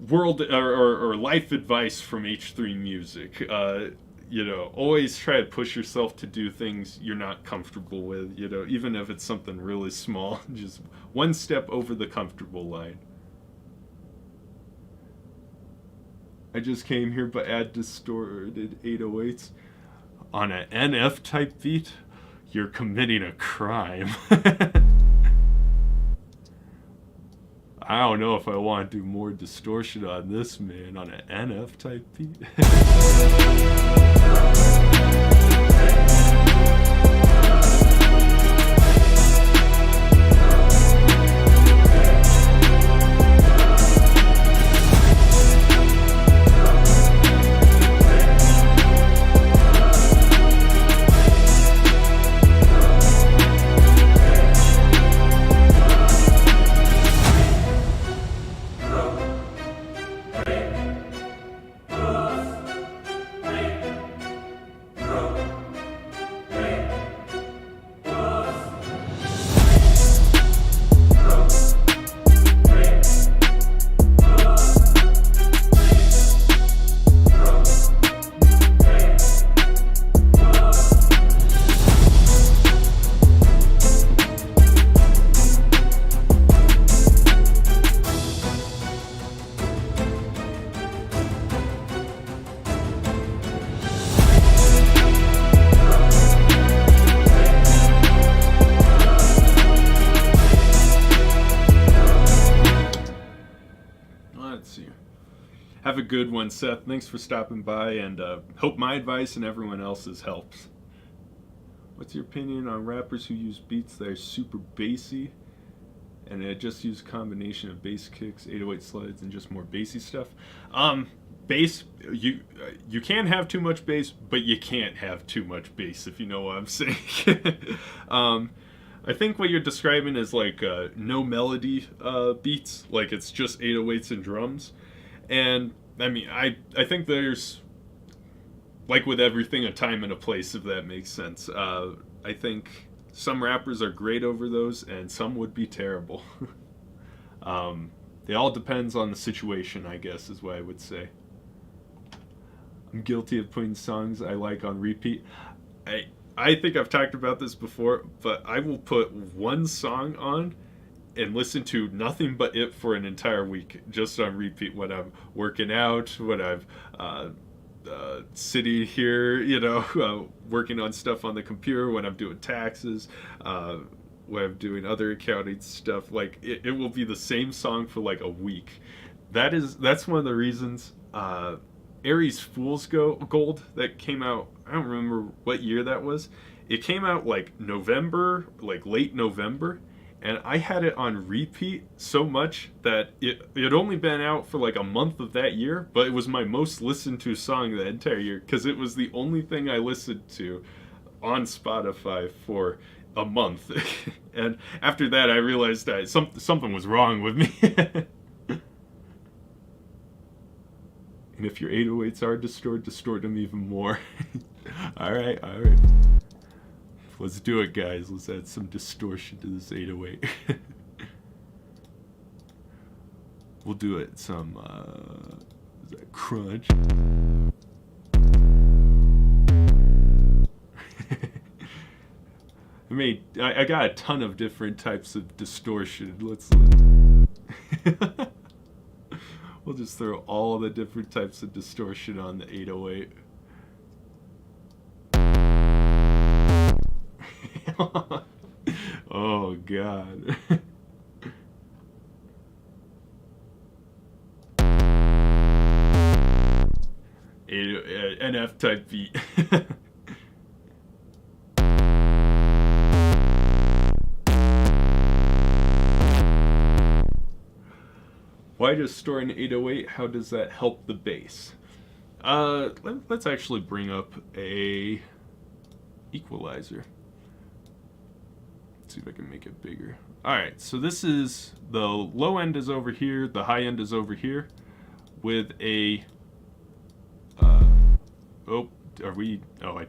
world or life advice from H3 Music. You know, always try to push yourself to do things you're not comfortable with, you know, even if it's something really small. Just one step over the comfortable line. I just came here but add distorted 808s on an NF type beat. You're committing a crime. I don't know if I want to do more distortion on this, man, on an NF type beat. Have a good one, Seth. Thanks for stopping by, and hope my advice and everyone else's helps. What's your opinion on rappers who use beats that are super bassy and just use a combination of bass kicks, 808 slides, and just more bassy stuff? Bass, you can have too much bass, but you can't have too much bass, if you know what I'm saying. I think what you're describing is like no melody beats, like it's just 808s and drums. And I mean, I think there's, like with everything, a time and a place, if that makes sense. I think some rappers are great over those, and some would be terrible. It all depends on the situation, I guess, is what I would say. I'm guilty of putting songs I like on repeat. I I think I've talked about this before, but I will put one song on and listen to nothing but it for an entire week, just on repeat when I'm working out, when I'm sitting here, working on stuff on the computer, when I'm doing taxes, when I'm doing other accounting stuff. Like it will be the same song for like a week. That's one of the reasons. Aries Fool's Gold that came out. I don't remember what year that was. It came out like November, like late November, and I had it on repeat so much that it had only been out for like a month of that year, but it was my most listened to song that entire year because it was the only thing I listened to on Spotify for a month. And after that, I realized that something was wrong with me. And if your 808s are distort them even more. All right. Let's do it, guys. Let's add some distortion to this 808. We'll do it some, is that crunch? I got a ton of different types of distortion. We'll just throw all the different types of distortion on the 808. Oh god. NF type beat. Why does storing 808? How does that help the bass? Let's actually bring up a equalizer. Let's see if I can make it bigger. Alright, so this is, the low end is over here, the high end is over here, with a, I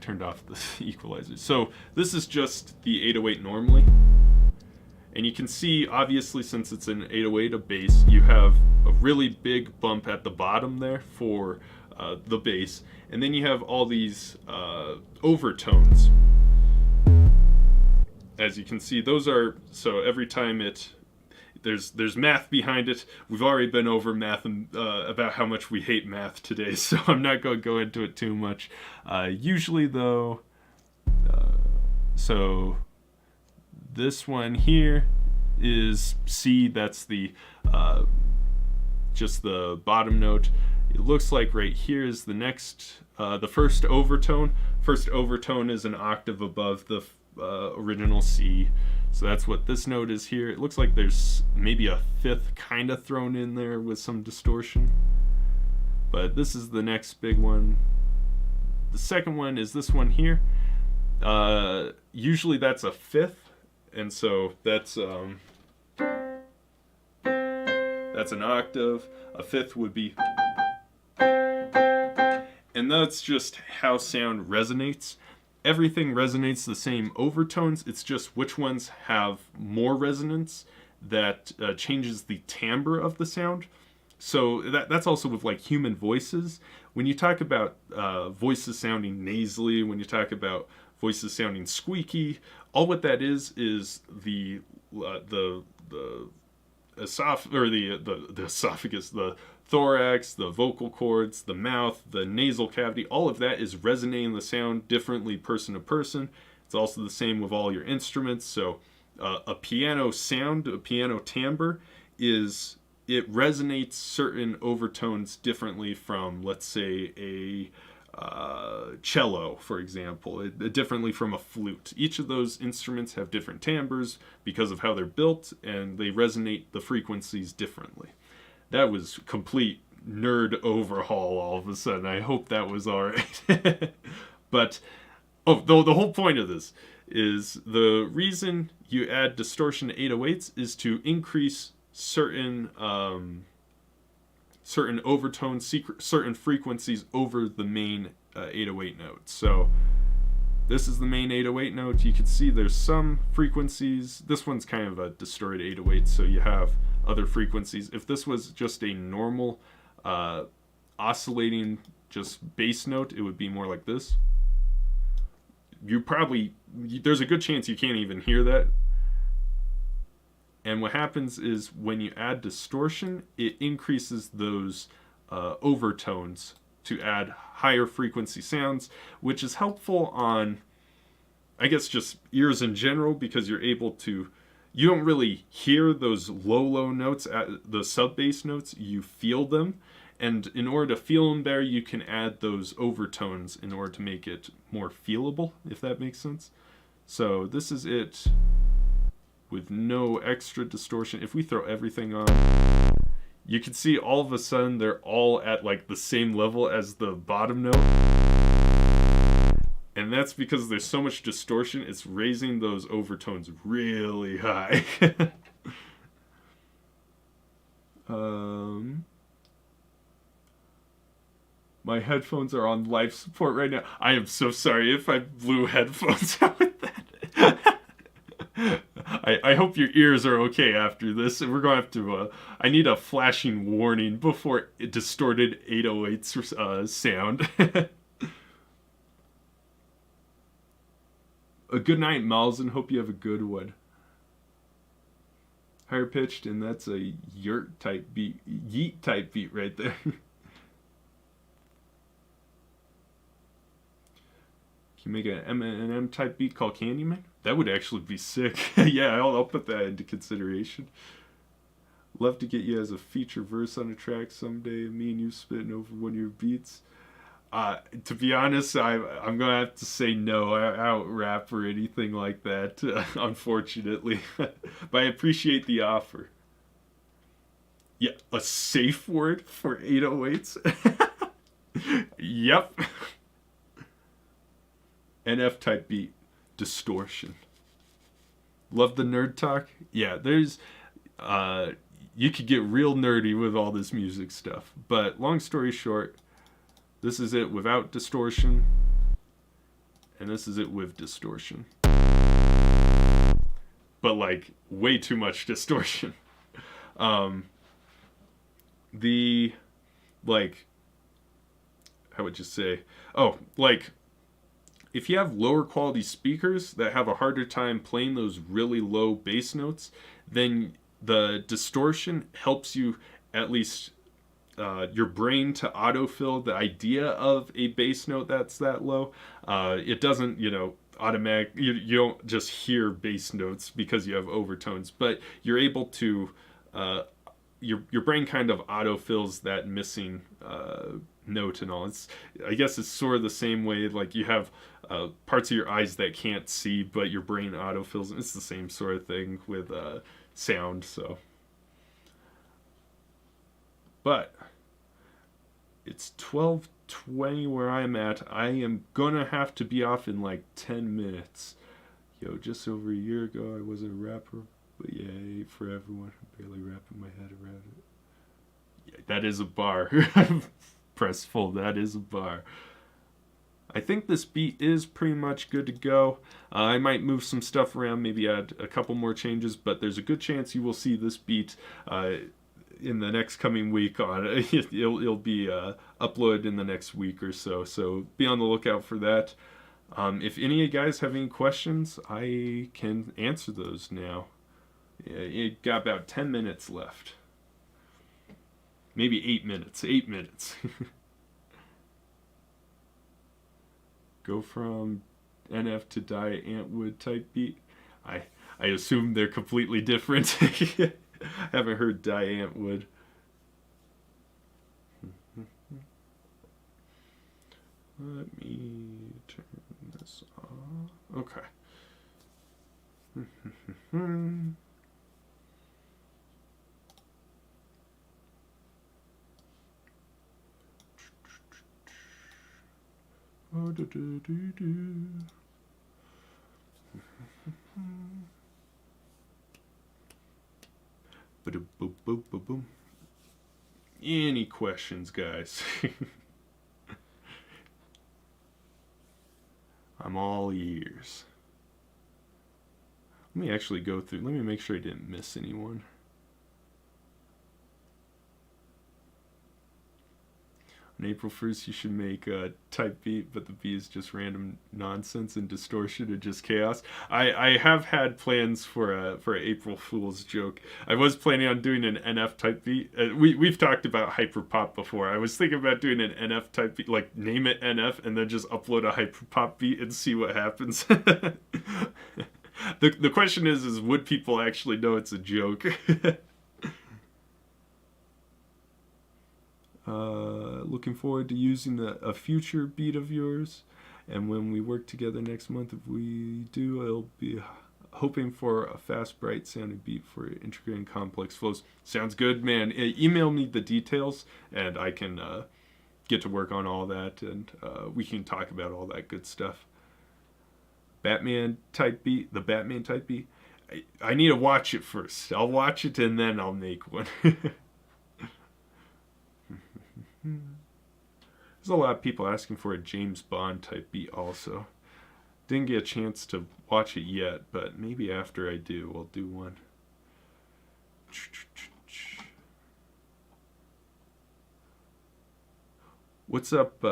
turned off the equalizer. So this is just the 808 normally. And you can see, obviously, since it's an 808, a bass, you have a really big bump at the bottom there for the bass. And then you have all these overtones. As you can see, those are, so every time there's math behind it. We've already been over math and about how much we hate math today, so I'm not going to go into it too much. Usually, though, so this one here is C. That's the just the bottom note. It looks like right here is the next, the first overtone. First overtone is an octave above the original C. So that's what this note is here. It looks like there's maybe a fifth kind of thrown in there with some distortion. But this is the next big one. The second one is this one here. Usually that's a fifth, and so that's an octave. A fifth would be, and that's just how sound resonates. Everything resonates the same overtones. It's just which ones have more resonance that changes the timbre of the sound. So that's also with like human voices. When you talk about voices sounding nasally, when you talk about voices sounding squeaky, all what that is the esophagus, the thorax, the vocal cords, the mouth, the nasal cavity, all of that is resonating the sound differently person to person. It's also the same with all your instruments. So a piano sound, a piano timbre, it resonates certain overtones differently from, let's say, a cello, for example, differently from a flute. Each of those instruments have different timbres because of how they're built, and they resonate the frequencies differently. That was complete nerd overhaul all of a sudden. I hope that was all right. But, the whole point of this is the reason you add distortion to 808s is to increase certain overtones, certain frequencies over the main 808 notes. So This is the main 808 note. You can see there's some frequencies. This one's kind of a distorted 808, so you have other frequencies. If this was just a normal oscillating just bass note, it would be more like this. There's a good chance you can't even hear that. And what happens is when you add distortion, it increases those overtones to add higher frequency sounds, which is helpful on, I guess, just ears in general, because you don't really hear those low notes, the sub bass notes, you feel them. And in order to feel them better, you can add those overtones in order to make it more feelable, if that makes sense. So this is it with no extra distortion. If we throw everything on, you can see all of a sudden they're all at like the same level as the bottom note. And that's because there's so much distortion, it's raising those overtones really high. My headphones are on life support right now. I am so sorry if I blew headphones out with that. I hope your ears are okay after this. We're going to have to... I need a flashing warning before it distorted 808's sound. A good night, Miles, and hope you have a good one. Higher pitched, and that's a yeet type beat right there. Can you make an Eminem type beat called Candyman? That would actually be sick. Yeah, I'll put that into consideration. Love to get you as a feature verse on a track someday. Me and you spitting over one of your beats. To be honest, I'm gonna have to say no. I don't rap or anything like that, unfortunately. But I appreciate the offer. Yeah, a safe word for 808s. Yep. NF type beat, distortion. Love the nerd talk. Yeah, there's you could get real nerdy with all this music stuff. But long story short, this is it without distortion, and this is it with distortion. But like way too much distortion. The like, how would you say? Oh, like, if you have lower quality speakers that have a harder time playing those really low bass notes, then the distortion helps you at least your brain to autofill the idea of a bass note that's that low. It doesn't, automatic. You don't just hear bass notes because you have overtones, but you're able to your brain kind of autofills that missing note and all. I guess it's sort of the same way, like you have parts of your eyes that can't see, but your brain autofills. It's the same sort of thing with sound. So, but it's 12:20 where I'm at. I am gonna have to be off in like 10 minutes. Yo, just over a year ago I was a rapper, but yeah, I ate for everyone. I'm barely wrapping my head around it. Yeah, that is a bar. Press full. That is a bar. I think this beat is pretty much good to go. I might move some stuff around, maybe add a couple more changes, but there's a good chance you will see this beat in the next coming week. It'll be uploaded in the next week or so, so be on the lookout for that. If any of you guys have any questions, I can answer those now. It got about 10 minutes left. Maybe 8 minutes. 8 minutes. Go from NF to Die Antwood type beat. I assume they're completely different. I haven't heard Die Antwood. Let me turn this off. Okay. Oh, do, do, do, do. Boom, boom, boom, boom, boom. Any questions, guys? I'm all ears. Let me actually go through. Let me make sure I didn't miss anyone. On April 1st, you should make a type beat, but the beat is just random nonsense and distortion and just chaos. I have had plans for a April Fool's joke. I was planning on doing an NF type beat. We've talked about hyperpop before. I was thinking about doing an NF type beat, like name it NF and then just upload a hyperpop beat and see what happens. The question is would people actually know it's a joke? Looking forward to using a future beat of yours, and when we work together next month, if we do, I'll be hoping for a fast, bright sounding beat for integrating complex flows. Sounds good, man. Email me the details and I can get to work on all that, and we can talk about all that good stuff. Batman type beat, the Batman type beat. I need to watch it first. I'll watch it and then I'll make one. There's a lot of people asking for a James Bond type beat also. Didn't get a chance to watch it yet, but maybe after I do, I'll do one. What's up,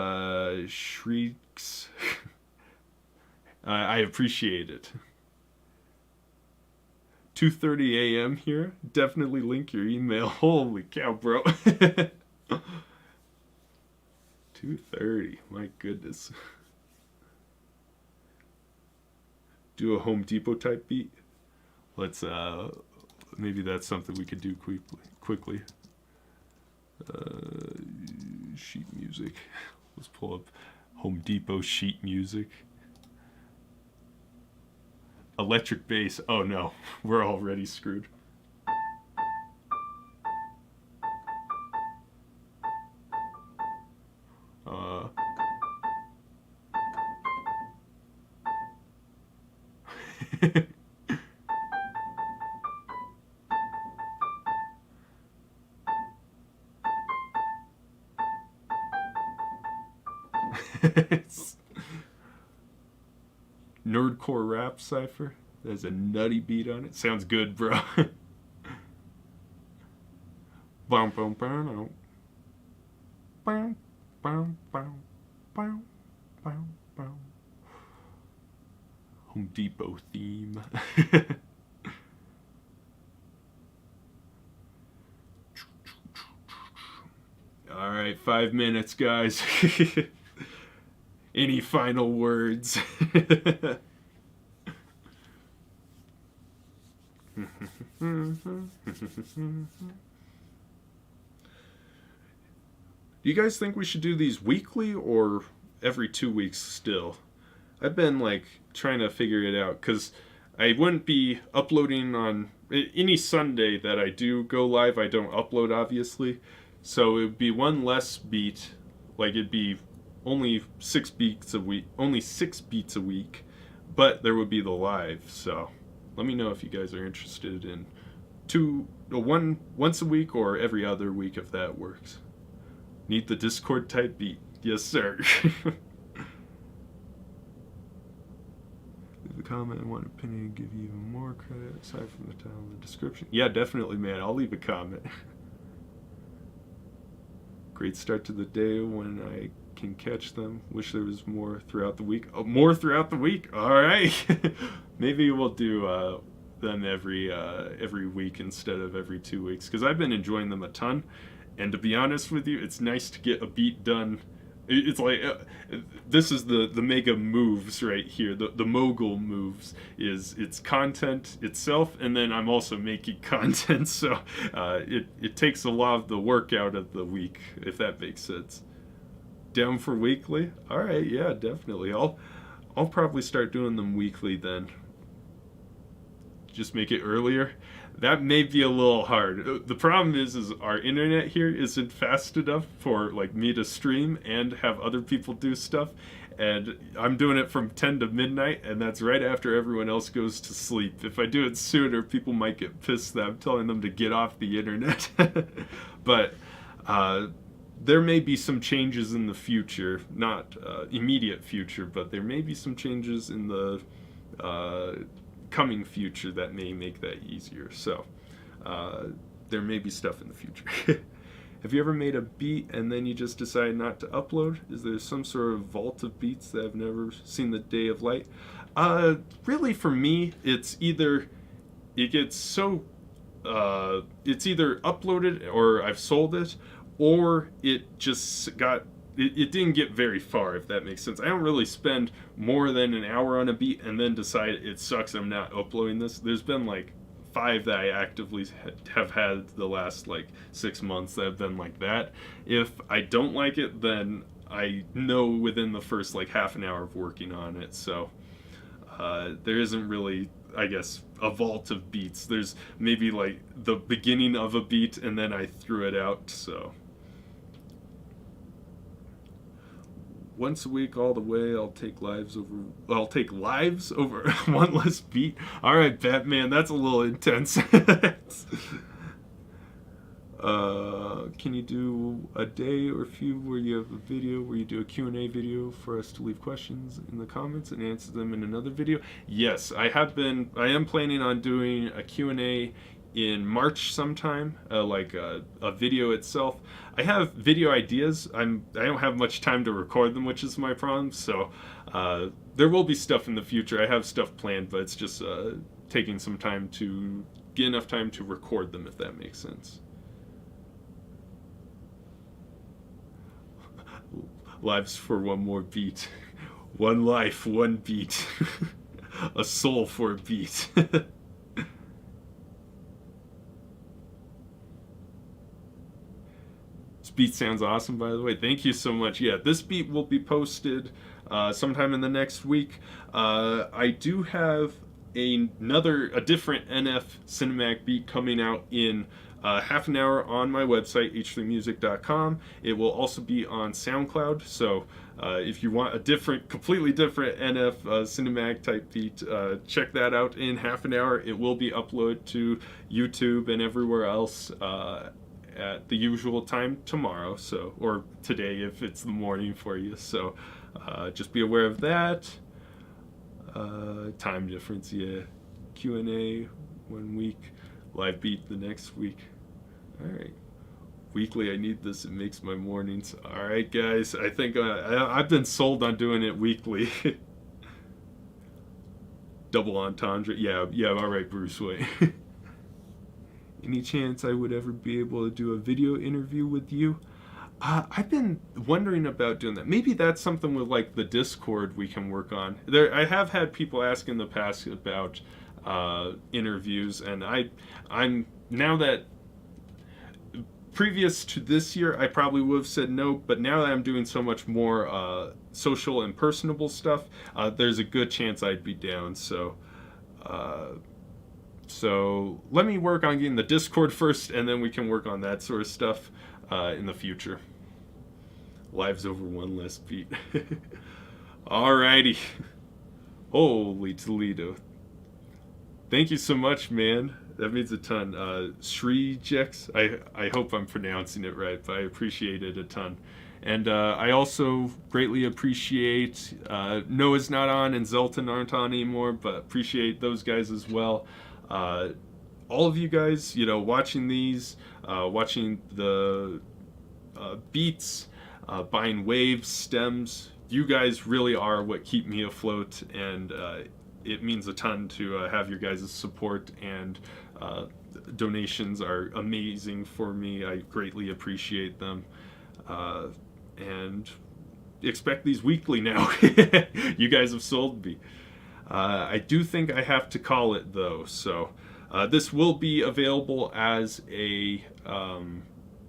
Shrieks? I appreciate it. 2:30 a.m. here. Definitely link your email. Holy cow, bro. 2:30. My goodness. Do a Home Depot type beat. Let's maybe that's something we could do quickly. Sheet music. Let's pull up Home Depot sheet music. Electric bass. Oh no, we're already screwed. Nerdcore rap cipher. There's a nutty beat on it. Sounds good, bro. Boom, boom, boom, boom, boom, boom, boom, boom, boom. Home Depot theme. All right, 5 minutes, guys. Any final words? Do you guys think we should do these weekly or every 2 weeks still? I've been like trying to figure it out because I wouldn't be uploading on any Sunday that I do go live. I don't upload, obviously, so it would be one less beat. Like it'd be only 6 beats a week, but there would be the live. So let me know if you guys are interested in once a week or every other week if that works. Need the Discord type beat. Yes, sir. Leave a comment. I want a penny and give you even more credit aside from the title and the description. Yeah, definitely, man. I'll leave a comment. Great start to the day when I can catch them. Wish there was more throughout the week. Oh, more throughout the week. All right. Maybe we'll do them every week instead of every 2 weeks because I've been enjoying them a ton. And to be honest with you, it's nice to get a beat done. It's like this is the mega moves right here. The mogul moves is it's content itself, and then I'm also making content. So it takes a lot of the work out of the week, if that makes sense. Down for weekly? All right, yeah, definitely. I'll probably start doing them weekly then. Just make it earlier. That may be a little hard. The problem is our internet here isn't fast enough for like me to stream and have other people do stuff. And I'm doing it from 10 to midnight, and that's right after everyone else goes to sleep. If I do it sooner, people might get pissed that I'm telling them to get off the internet. But there may be some changes in the future, not immediate future, but there may be some changes in the coming future that may make that easier. So there may be stuff in the future. Have you ever made a beat and then you just decide not to upload? Is there some sort of vault of beats that have never seen the day of light? Really, for me, it's either it gets so it's either uploaded or I've sold it, or it just got it didn't get very far, if that makes sense. I don't really spend more than an hour on a beat and then decide it sucks, I'm not uploading this. There's been like 5 that I actively have had the last like 6 months that have been like that. If I don't like it, then I know within the first like half an hour of working on it. So there isn't really, I guess, a vault of beats. There's maybe like the beginning of a beat and then I threw it out. So once a week all the way, I'll take lives over one less beat. All right, Batman, that's a little intense. Can you do a day or a few where you have a video where you do a Q&A video for us to leave questions in the comments and answer them in another video? Yes, I am planning on doing a Q&A in March sometime, like a video itself. I have video ideas. I don't have much time to record them, which is my problem. So there will be stuff in the future. I have stuff planned, but it's just taking some time to get enough time to record them, if that makes sense. Lives for one more beat. One life, one beat. A soul for a beat. This beat sounds awesome, by the way. Thank you so much. Yeah, this beat will be posted sometime in the next week. I do have a different NF cinematic beat coming out in half an hour on my website, h3music.com. It will also be on SoundCloud, so if you want a completely different NF cinematic type beat, check that out in half an hour. It will be uploaded to YouTube and everywhere else at the usual time tomorrow, or today if it's the morning for you. So just be aware of that. Time difference, yeah. Q&A 1 week. Live beat the next week. Alright. Weekly, I need this. It makes my mornings. Alright, guys. I think I've been sold on doing it weekly. Double entendre. Yeah, alright, Bruce Wayne. Any chance I would ever be able to do a video interview with you? I've been wondering about doing that. Maybe that's something with like the Discord we can work on. I have had people ask in the past about interviews, and I'm now that previous to this year I probably would have said no, but now that I'm doing so much more social and personable stuff, there's a good chance I'd be down. So let me work on getting the Discord first, and then we can work on that sort of stuff in the future. Lives over one less beat. Alrighty. Holy Toledo. Thank you so much, man. That means a ton. Shreejex, I hope I'm pronouncing it right, but I appreciate it a ton. And I also greatly appreciate Noah's not on and Zelton aren't on anymore, but appreciate those guys as well. All of you guys, watching these, watching the beats, buying waves, stems, you guys really are what keep me afloat, and it means a ton to have your guys' support, and donations are amazing for me. I greatly appreciate them, and expect these weekly now. You guys have sold me. I do think I have to call it though, so this will be available as a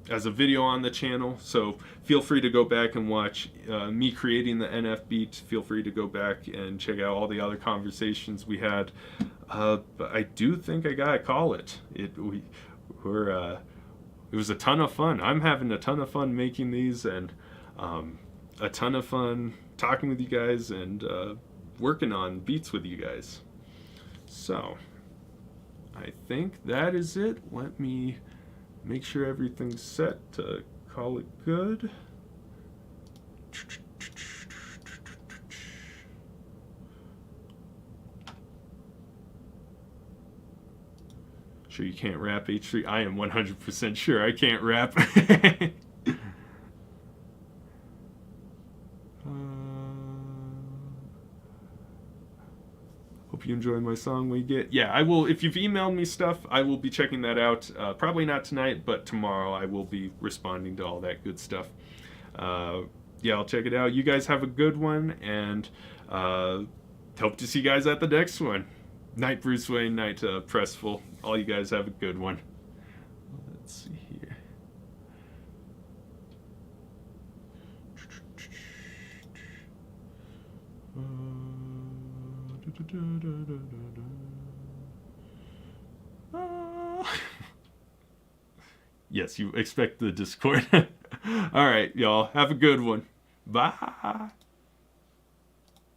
video on the channel, so feel free to go back and watch me creating the NF beat. Feel free to go back and check out all the other conversations we had, but I do think I gotta call it. It was a ton of fun. I'm having a ton of fun making these, and a ton of fun talking with you guys, and working on beats with you guys. So I think that is it. Let me make sure everything's set to call it good. Sure you can't rap, H3? I am 100% sure I can't rap. Hope you enjoy my song we get. Yeah, I will. If you've emailed me stuff, I will be checking that out. Probably not tonight, but tomorrow I will be responding to all that good stuff. Yeah, I'll check it out. You guys have a good one, and hope to see you guys at the next one. Night Bruce Wayne, night Pressful. All you guys have a good one. Let's see here. Yes, you expect the Discord. All right, y'all. Have a good one. Bye.